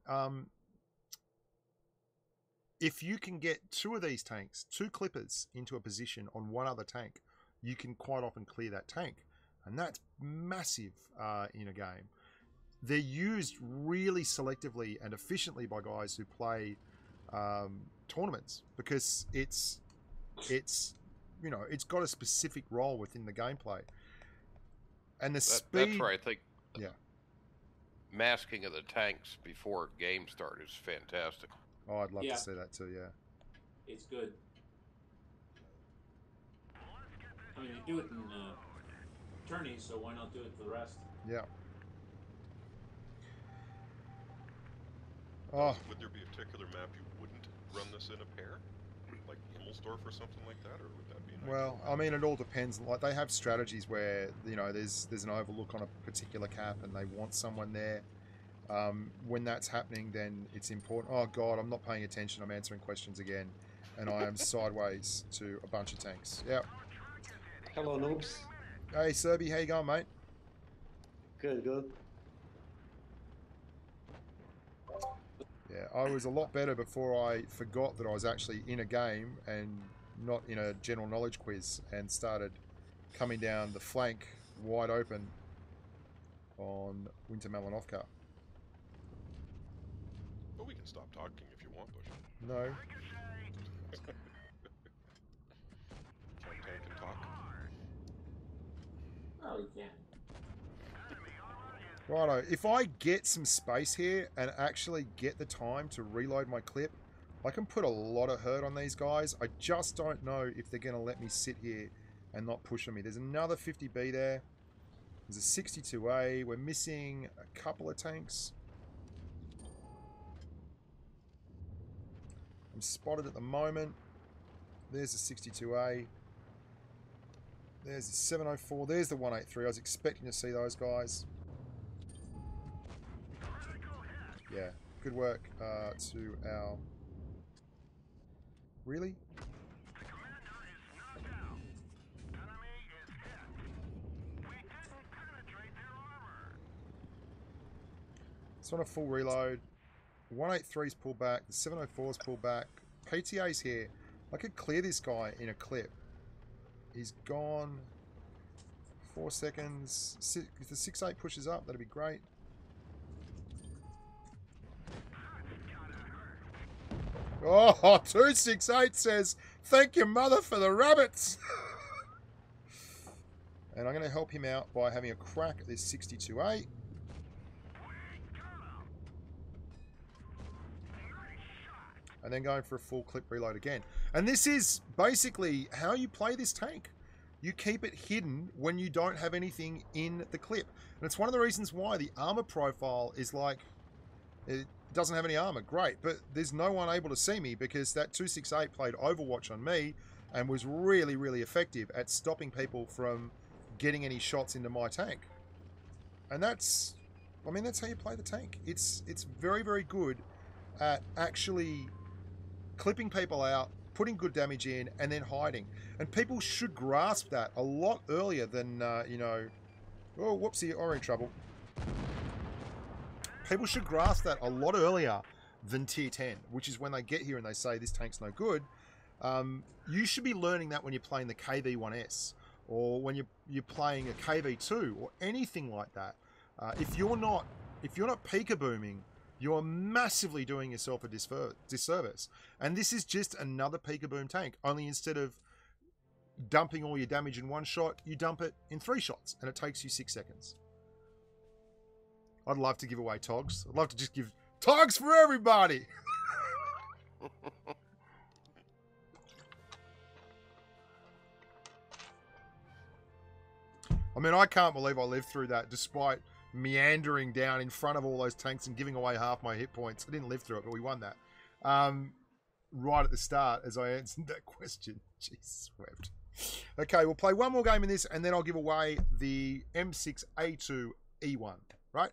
If you can get 2 of these tanks, 2 clippers into a position on one other tank, you can quite often clear that tank, and that's massive in a game. They're used really selectively and efficiently by guys who play tournaments because it's you know, it's got a specific role within the gameplay. And the That's speed... where I think Yeah. masking of the tanks before game start is fantastic. Oh, I'd love to see that too, yeah. It's good. I mean, you do it in tourneys, so why not do it for the rest? Yeah. Oh. Would there be a particular map you wouldn't run this in a pair? Like Himmelsdorf or something like that? Or would that be an Well, I mean, it all depends. Like, they have strategies where, you know, there's an overlook on a particular cap and they want someone there. When that's happening, then it's important. Oh, God, I'm not paying attention. I'm answering questions again. And I am sideways to a bunch of tanks. Yep. Hello, noobs. Hey, Serby, how you going, mate? Good, good. Yeah, I was a lot better before I forgot that I was actually in a game and not in a general knowledge quiz and started coming down the flank wide open on Winter Malinovka. But we can stop talking if you want, Bush. No. Can't tank and talk. Oh, you can. Righto, if I get some space here and actually get the time to reload my clip, I can put a lot of hurt on these guys. I just don't know if they're going to let me sit here and not push on me. There's another 50B there. There's a 62A. We're missing a couple of tanks. I'm spotted at the moment. There's the 62A. There's the 704. There's the 183. I was expecting to see those guys. Yeah, good work to our... Really? It's on a full reload. The 183's pulled back. The 704's pulled back. PTA's here. I could clear this guy in a clip. He's gone. 4 seconds. If the 6.8 pushes up, that'd be great. Oh, 268 says, thank your mother for the rabbits. And I'm going to help him out by having a crack at this 62A. And then going for a full clip reload again. And this is basically how you play this tank. You keep it hidden when you don't have anything in the clip. And it's one of the reasons why the armor profile is like... It doesn't have any armor, great, but there's no one able to see me because that 268 played Overwatch on me and was really, really effective at stopping people from getting any shots into my tank. And that's, I mean, that's how you play the tank. It's very, very good at actually clipping people out, putting good damage in, and then hiding. And people should grasp that a lot earlier than, you know, oh, whoopsie, or in trouble. People should grasp that a lot earlier than tier 10, which is when they get here and they say this tank's no good. You should be learning that when you're playing the KV-1S or when you're playing a KV-2 or anything like that. If you're not peekaboo-booming, you're massively doing yourself a disservice. And this is just another peekaboom tank, only instead of dumping all your damage in one shot, you dump it in 3 shots, and it takes you 6 seconds. I'd love to give away TOGs. I'd love to just give TOGs for everybody. I mean, I can't believe I lived through that despite meandering down in front of all those tanks and giving away half my hit points. I didn't live through it, but we won that. Right at the start as I answered that question. Jesus wept. Okay, we'll play one more game in this and then I'll give away the M6A2E1. Right?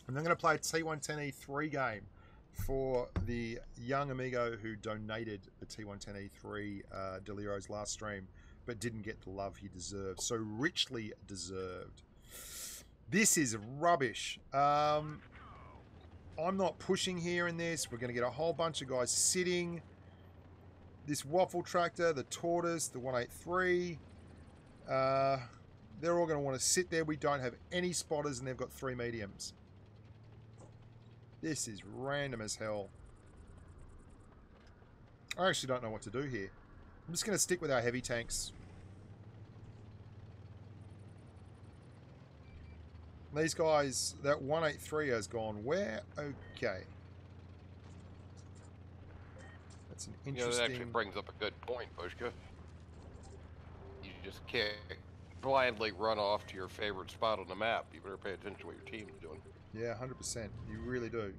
And I'm going to play a T110E3 game for the young amigo who donated the T110E3 Deliro's last stream, but didn't get the love he deserved. So richly deserved. This is rubbish. I'm not pushing here in this. We're going to get a whole bunch of guys sitting. This waffle tractor, the tortoise, the 183. They're all going to want to sit there. We don't have any spotters, and they've got 3 mediums. This is random as hell. I actually don't know what to do here. I'm just going to stick with our heavy tanks. These guys, that 183 has gone where? Okay. That's an interesting... that actually brings up a good point, Bushka. You just can't blindly run off to your favorite spot on the map. You better pay attention to what your team's doing. Yeah, 100%. You really do.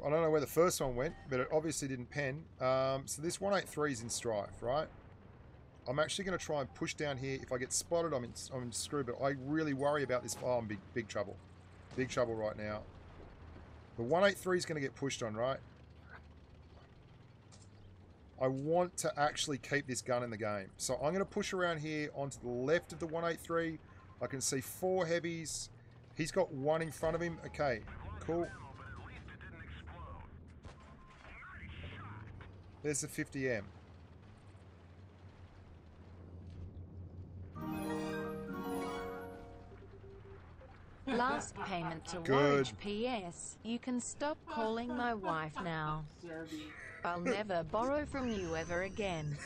I don't know where the first one went, but it obviously didn't pen. So this 183 is in strife, right? I'm actually going to try and push down here. If I get spotted, I'm in screw, but I really worry about this. Oh, I'm big trouble. Big trouble right now. The 183 is going to get pushed on, right? I want to actually keep this gun in the game. So I'm going to push around here onto the left of the 183. I can see 4 heavies. He's got 1 in front of him. Okay, cool. There's the 50M. Last payment to Good. Warridge PS. You can stop calling my wife now. I'll never borrow from you ever again.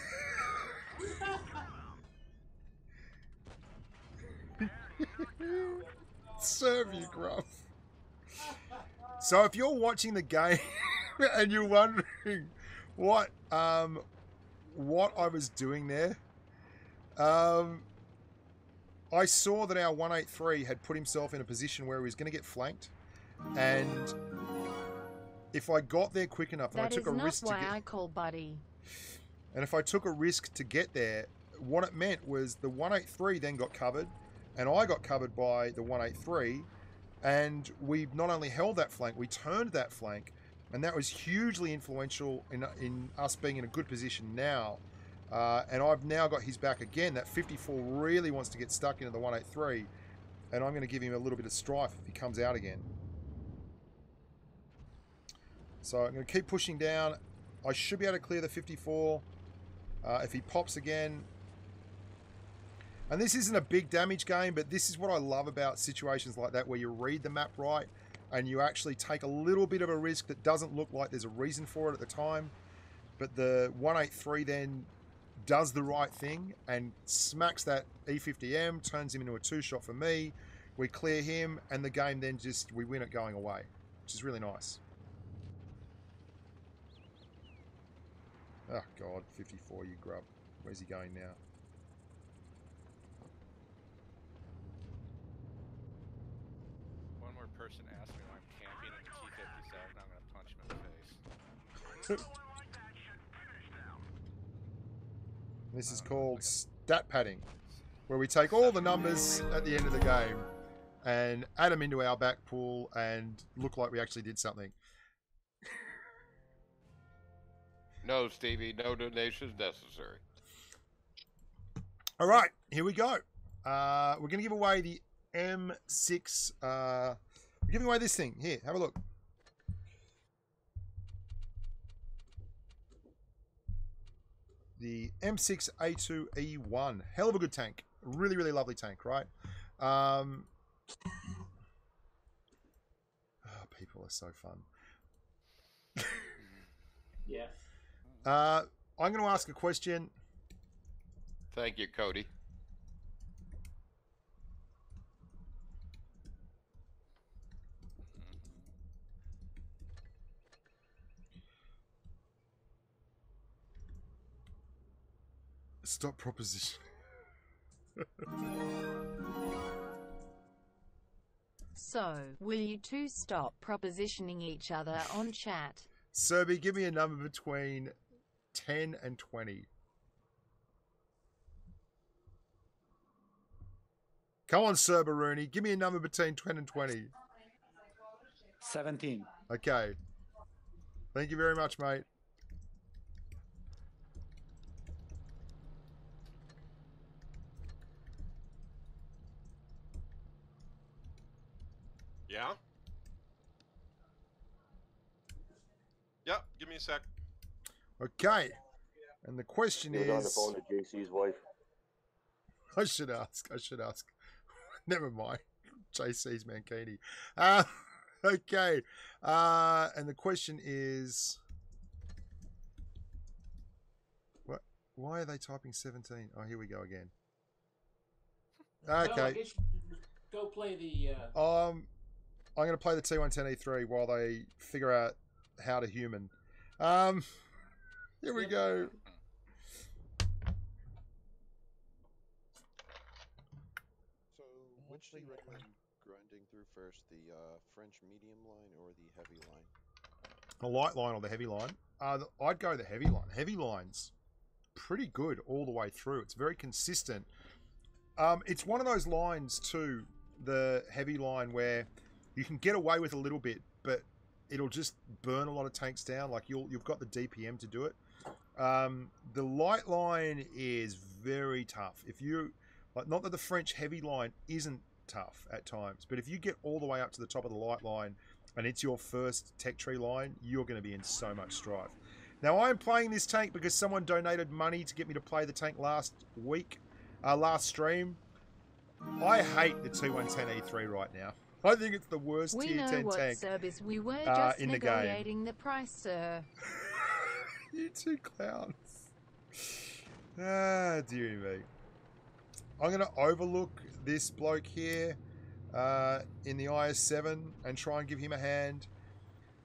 Serve you, Gruff. So if you're watching the game and you're wondering what I was doing there, I saw that our 183 had put himself in a position where he was going to get flanked, and if I got there quick enough, and I took a risk to get, I call buddy. And if I took a risk to get there, what it meant was the 183 then got covered, and I got covered by the 183, and we not only held that flank, we turned that flank, and that was hugely influential in us being in a good position now. And I've now got his back again. That 54 really wants to get stuck into the 183, and I'm going to give him a little bit of strife if he comes out again. So I'm going to keep pushing down. I should be able to clear the 54 if he pops again. And this isn't a big damage game, but this is what I love about situations like that, where you read the map right and you actually take a little bit of a risk that doesn't look like there's a reason for it at the time. But the 183 then does the right thing and smacks that E50M, turns him into a 2-shot for me. We clear him, and the game then we win it going away, which is really nice. Oh, God, 54, you grub. Where's he going now? One more person asked me why I'm camping in the T-57, I'm going to punch him in the face. This is called stat padding, where we take all the numbers at the end of the game and add them into our back pool and look like we actually did something. No, Stevie, no donations necessary. All right, here we go. We're going to give away the M6. We're giving away this thing. Here, have a look. The M6A2E1. Hell of a good tank. Really, really lovely tank, right? Oh, people are so fun. Yeah. I'm going to ask a question. Thank you, Cody. Stop proposition. So, will you two stop propositioning each other on chat? Serby, give me a number between 10 and 20. Come on, Serbaruni. Give me a number between 10 and 20. 17. Okay. Thank you very much, mate. Yeah? Yep. Give me a sec. Okay. And the question He was on the is... phone to JC's wife. I should ask. Never mind. JC's Mankini. Okay. And the question is... What? Why are they typing 17? Oh, here we go again. Okay. Well, I guess you go play the... I'm going to play the T110E3 while they figure out how to human. Here we go. So, which do you recommend grinding through first, the French medium line or the heavy line? The light line or the heavy line? I'd go the heavy line. Heavy line's pretty good all the way through. It's very consistent. It's one of those lines too, the heavy line, where you can get away with a little bit, but it'll just burn a lot of tanks down. Like you've got the DPM to do it. The light line is very tough. If you like, not that the French heavy line isn't tough at times, but if you get all the way up to the top of the light line and it's your first tech tree line, you're going to be in so much strife. Now, I'm playing this tank because someone donated money to get me to play the tank last stream. I hate the T110E3 right now. I think it's the worst tier 10 tank we were just in the negotiating the price, sir. You two clowns. Ah, dearie me. I'm going to overlook this bloke here in the IS-7 and try and give him a hand.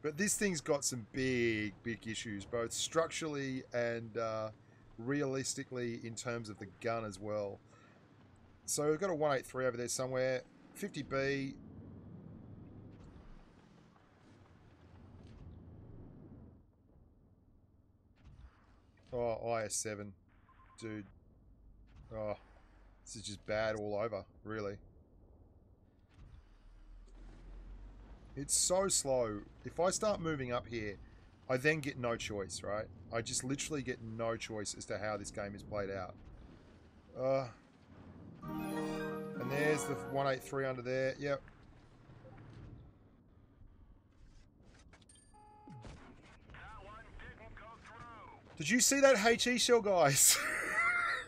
But this thing's got some big issues, both structurally and realistically in terms of the gun as well. So we've got a 183 over there somewhere. 50B. Oh, IS-7. Dude. Oh, this is just bad all over, really. It's so slow. If I start moving up here, I then get no choice, right? I just literally get no choice as to how this game is played out. And there's the 183 under there. Yep. Did you see that HE shell, guys?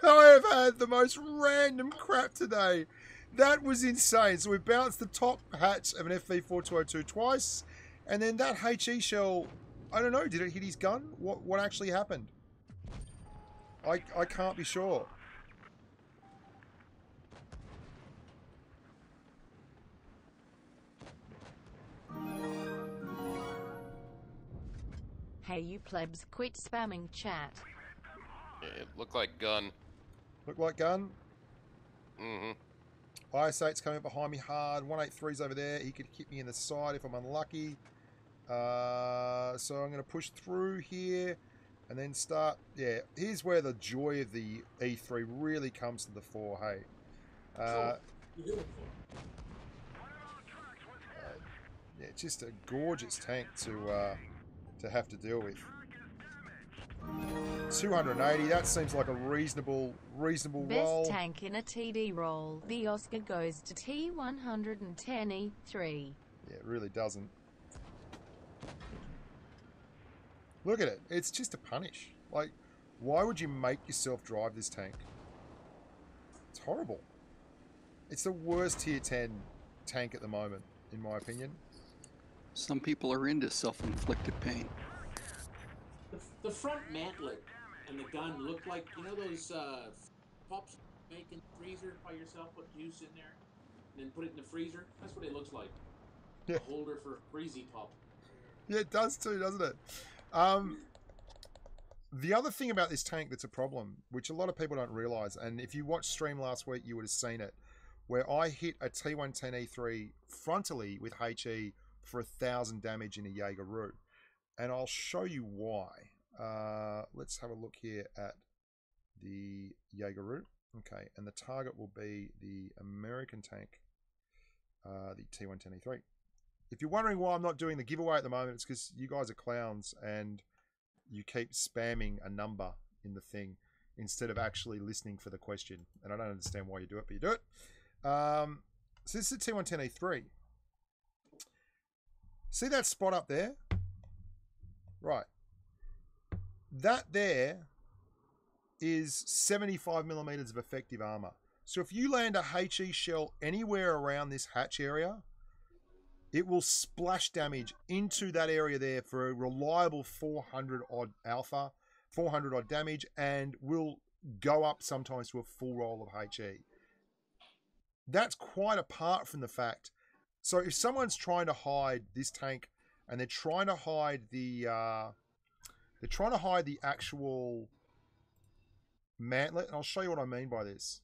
I have had the most random crap today. That was insane. So we bounced the top hatch of an FV4202 twice, and then that HE shell, I don't know, did it hit his gun? What actually happened? I can't be sure. Hey, you plebs, quit spamming chat. Yeah, it looked like gun. Look like gun? Mm-hmm. IS-8's coming up behind me hard. 183's over there. He could hit me in the side if I'm unlucky. So I'm going to push through here and then start. Yeah, here's where the joy of the E3 really comes to the fore, hey. Yeah, just a gorgeous tank to have to deal with. 280, that seems like a reasonable roll. Best tank in a TD roll. The Oscar goes to T110E3. Yeah, it really doesn't. Look at it. It's just a punish. Like, why would you make yourself drive this tank? It's horrible. It's the worst tier 10 tank at the moment, in my opinion. Some people are into self-inflicted pain. The front mantlet and the gun look like, you know, those pops you make in the freezer by yourself, put juice in there, and then put it in the freezer? That's what it looks like. Yeah. A holder for a freezy pop. Yeah, it does too, doesn't it? The other thing about this tank that's a problem, which a lot of people don't realise, and if you watched stream last week, you would have seen it, where I hit a T110E3 frontally with HE for 1,000 damage in a Jaeger-Roo. And I'll show you why. Let's have a look here at the Jaeger-Roo. Okay, and the target will be the American tank, the T110E3. If you're wondering why I'm not doing the giveaway at the moment, it's because you guys are clowns and you keep spamming a number in the thing instead of actually listening for the question. And I don't understand why you do it, but you do it. So this is the T110E3. See that spot up there? Right. that there is 75 millimeters of effective armor. So if you land a HE shell anywhere around this hatch area, it will splash damage into that area there for a reliable 400 odd alpha, 400 odd damage, and will go up sometimes to a full roll of HE. That's quite apart from the fact. So if someone's trying to hide this tank and they're trying to hide the actual mantlet, and I'll show you what I mean by this.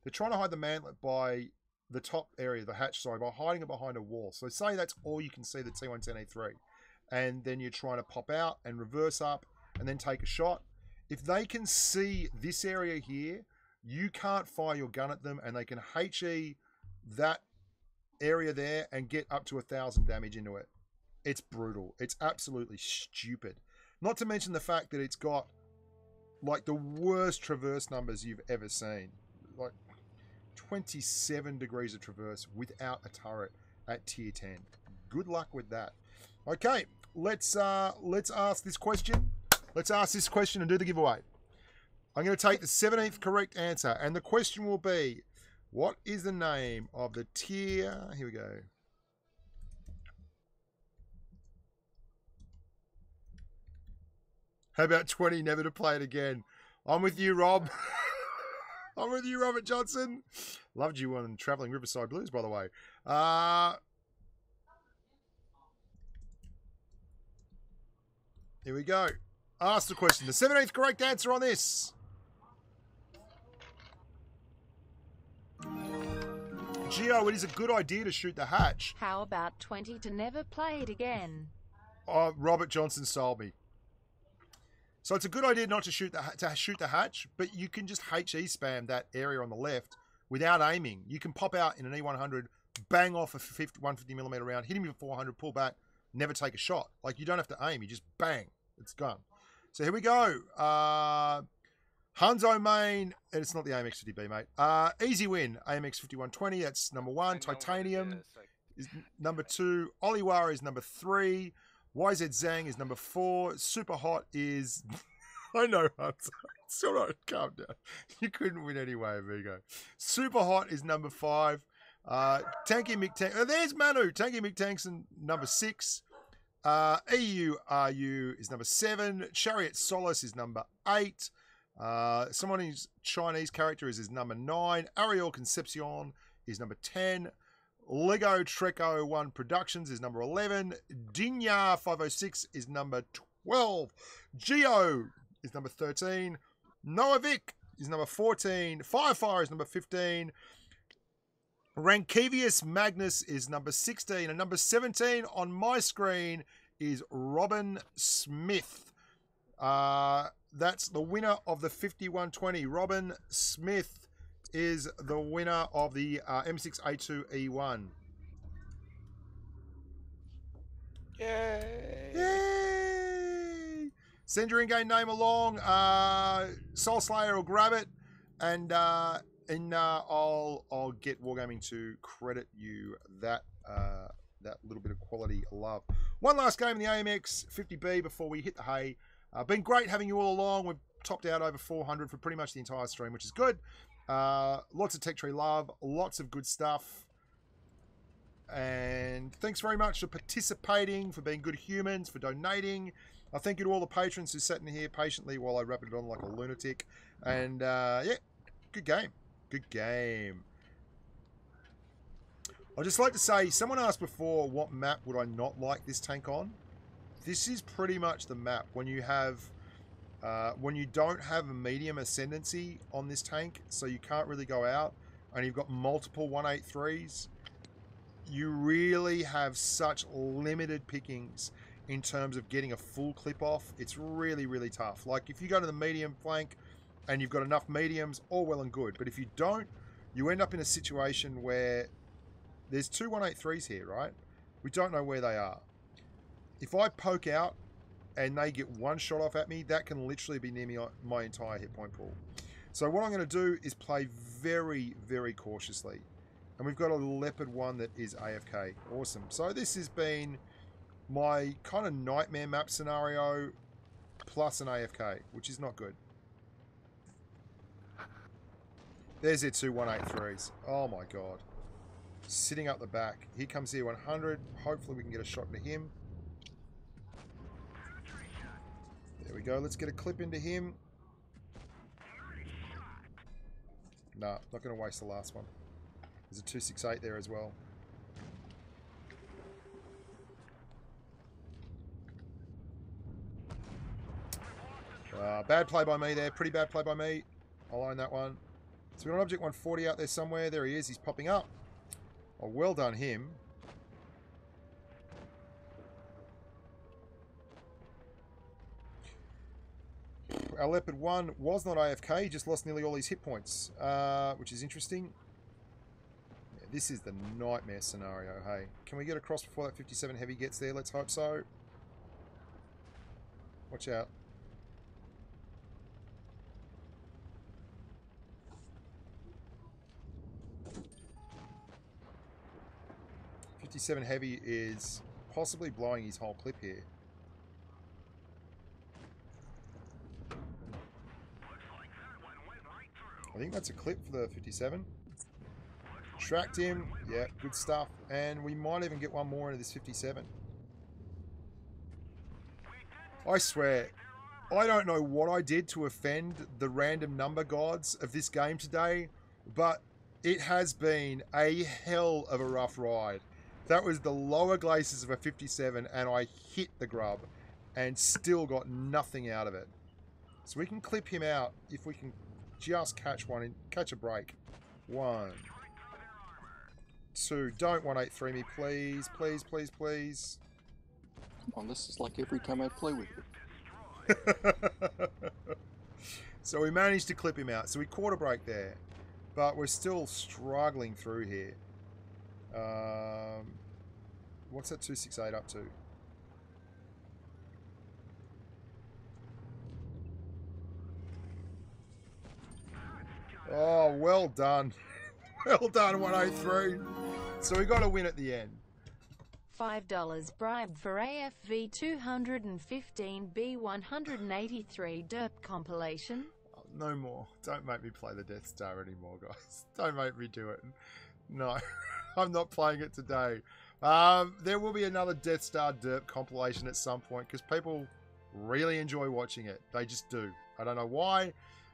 They're trying to hide the mantlet by the top area, the hatch, sorry, by hiding it behind a wall. So say that's all you can see, the T110E3. And then you're trying to pop out and reverse up and then take a shot. If they can see this area here, you can't fire your gun at them and they can HE that area there and get up to 1,000 damage into it. It's brutal. It's absolutely stupid. Not to mention the fact that it's got like the worst traverse numbers you've ever seen. Like 27 degrees of traverse without a turret at tier 10. Good luck with that. Okay, let's ask this question. Let's ask this question and do the giveaway. I'm going to take the 17th correct answer, and the question will be, what is the name of the tier? Here we go. How about 20, never to play it again? I'm with you, Rob. I'm with you, Robert Johnson. Loved you on Traveling Riverside Blues, by the way. Here we go. Ask the question. The 17th correct answer on this. Gio, it is a good idea to shoot the hatch. How about 20 to never play it again? Robert Johnson sold me. So it's a good idea not to shoot the hatch, but you can just HE spam that area on the left without aiming. You can pop out in an E100, bang off a 150mm round, hit him with a 400, pull back, never take a shot. Like, you don't have to aim. You just bang. It's gone. So here we go. Hanzo main, and it's not the AMX 50B, mate. Easy win. AMX 5120, that's number 1. Titanium is number 2. Oliwara is number 3. YZ Zhang is number 4. Super Hot is... I know, Hanzo. It's all right. Calm down. You couldn't win anyway, amigo. Super Hot is number 5. Tanky McTank... Oh, there's Manu. Tanky McTankson, number 6. EURU is number 7. Chariot Solace is number 8. Someone who's Chinese character is number 9. Ariel Concepcion is number 10. Lego Treco 1 Productions is number 11. Dinya 506 is number 12. Geo is number 13. Noavic is number 14. Firefire is number 15. Rankivius Magnus is number 16. And number 17 on my screen is Robin Smith. That's the winner of the 5120. Robin Smith is the winner of the M6A2E1. Yay! Yay! Send your in-game name along. Soul Slayer will grab it, and I'll get Wargaming to credit you that little bit of quality love. One last game in the AMX 50B before we hit the hay. Been great having you all along. We've topped out over 400 for pretty much the entire stream, which is good. Lots of Tech Tree love, lots of good stuff. And thanks very much for participating, for being good humans, for donating. I thank you to all the patrons who sat in here patiently while I wrapped it on like a lunatic. And yeah, good game. Good game. I'd just like to say, someone asked before, what map would I not like this tank on? This is pretty much the map. When you have, when you don't have a medium ascendancy on this tank, so you can't really go out, and you've got multiple 183s, you really have such limited pickings in terms of getting a full clip off. It's really, really tough. Like, if you go to the medium flank and you've got enough mediums, all well and good. But if you don't, you end up in a situation where there's two 183s here, right? We don't know where they are. If I poke out and they get one shot off at me, that can literally be near me, my entire hit point pool. So what I'm going to do is play very, very cautiously. And we've got a Leopard 1 that is AFK. Awesome. So this has been my kind of nightmare map scenario. plus an AFK, which is not good. There's their two 183s. Oh my god. Sitting up the back. Here comes the 100. Hopefully we can get a shot into him. There we go. Let's get a clip into him. Nah, not going to waste the last one. There's a 268 there as well. Bad play by me there. Pretty bad play by me. I'll own that one. So we've got an Object 140 out there somewhere. There he is. He's popping up. Oh, well done him. Our Leopard 1 was not AFK. He just lost nearly all his hit points, which is interesting. Yeah, this is the nightmare scenario, hey. Can we get across before that 57 Heavy gets there? Let's hope so. Watch out. Heavy is possibly blowing his whole clip here. I think that's a clip for the 57. Tracked him. Yeah, good stuff. And we might even get one more into this 57. I swear, I don't know what I did to offend the random number gods of this game today, but it has been a hell of a rough ride. That was the lower glacis of a 57, and I hit the grub and still got nothing out of it. So we can clip him out if we can just catch one and catch a break. 1, 2. Don't 183 me, please, please, please, please. Come on, this is like every time I play with you. So we managed to clip him out. So we caught a break there, but we're still struggling through here. What's that 268 up to? Oh, well done. Well done, 103. So we got a win at the end. $5 bribe for AFV 215 B183 derp compilation. Oh, no more. Don't make me play the Death Star anymore, guys. Don't make me do it. No, I'm not playing it today. There will be another Death Star derp compilation at some point because people really enjoy watching it. They just do. I don't know why,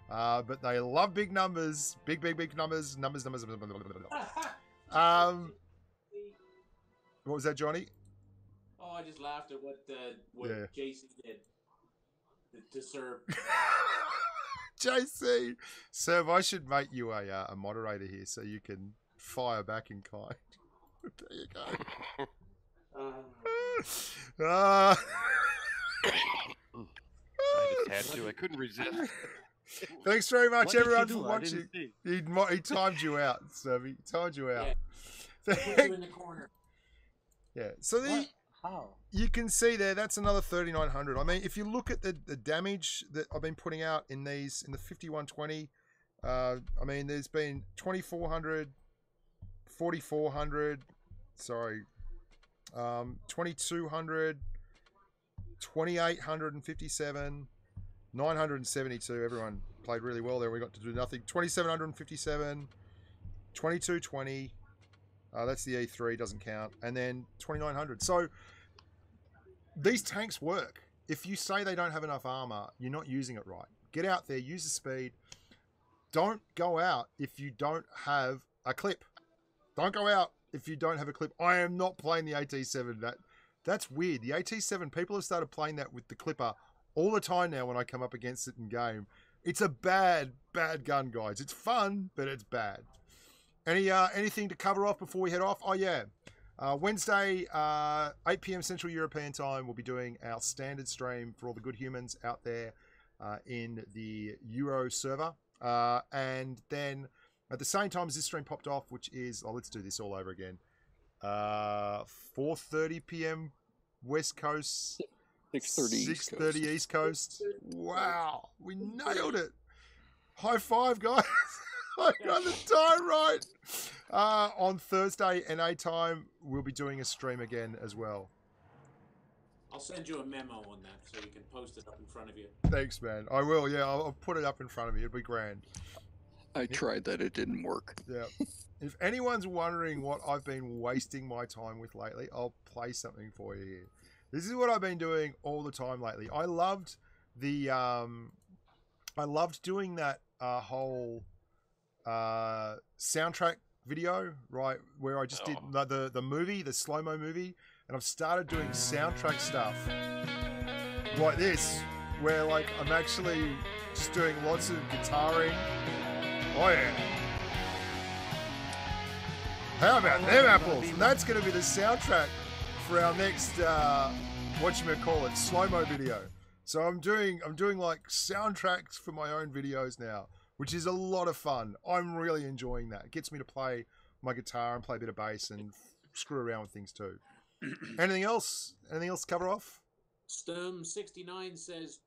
but they love big numbers. Big numbers. Numbers. What was that, Johnny? Oh, I just laughed at what Yeah. JC did to serve. JC, Serv, I should make you a moderator here so you can fire back in kind. There you go. I just had to. I couldn't resist. Thanks very much, What did everyone, you for do? I watching. didn't He timed you out, Serv. He timed you out. Yeah. Put you in the corner. Yeah. So How? you can see there, that's another 3,900. I mean, if you look at the damage that I've been putting out in these, in the 5120, I mean, there's been 2,400, 4,400, sorry, 2,200, 2,857, 972. Everyone played really well there. We got to do nothing. 2,757, 2,220. That's the E3, doesn't count. And then 2,900. So these tanks work. If you say they don't have enough armor, you're not using it right. Get out there, use the speed. Don't go out if you don't have a clip. Don't go out if you don't have a clip. I am not playing the AT7. That's weird. The AT7, people have started playing that with the clipper all the time now when I come up against it in game. It's a bad gun, guys. It's fun, but it's bad. Anything to cover off before we head off? Oh, yeah. Wednesday, 8 p.m. Central European time, we'll be doing our standard stream for all the good humans out there in the Euro server. And then at the same time as this stream popped off, which is, let's do this all over again. 4:30 p.m. West Coast. 6:30 East Coast. Wow. We nailed it. High five, guys. I got the time right. On Thursday NA time, we'll be doing a stream again as well. I'll send you a memo on that so you can post it up in front of you. Thanks, man. I will. Yeah, I'll put it up in front of me. It'll be grand. I tried that. It didn't work. Yeah. If anyone's wondering what I've been wasting my time with lately, I'll play something for you here. This is what I've been doing all the time lately. I loved the I loved doing that whole soundtrack video, right, where I just did the movie, the slow-mo movie, and I've started doing soundtrack stuff like this, where like I'm actually just doing lots of guitaring. Oh yeah. How about them apples? And that's going to be the soundtrack for our next whatchamacallit, slow-mo video. So I'm doing like soundtracks for my own videos now, which is a lot of fun. I'm really enjoying that. It gets me to play my guitar and play a bit of bass and screw around with things too. Anything else? Anything else to cover off? Stum69 says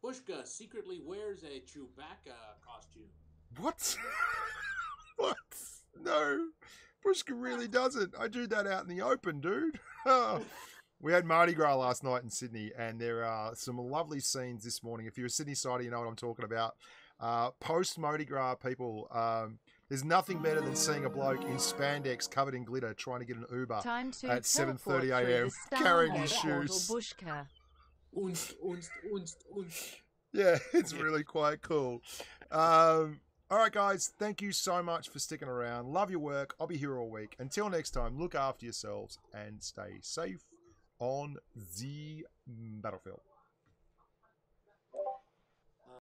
Bushka secretly wears a Chewbacca costume. What? What? No. Bushka really doesn't. I do that out in the open, dude. We had Mardi Gras last night in Sydney, and there are some lovely scenes this morning. If you're a Sydney sider, you know what I'm talking about. Post Mardi Gras, people, there's nothing better than seeing a bloke in spandex covered in glitter trying to get an Uber at 7:30 a.m. carrying his shoes. Bushka. Yeah, it's really quite cool. All right, guys, thank you so much for sticking around. Love your work. I'll be here all week. Until next time, look after yourselves and stay safe on the battlefield.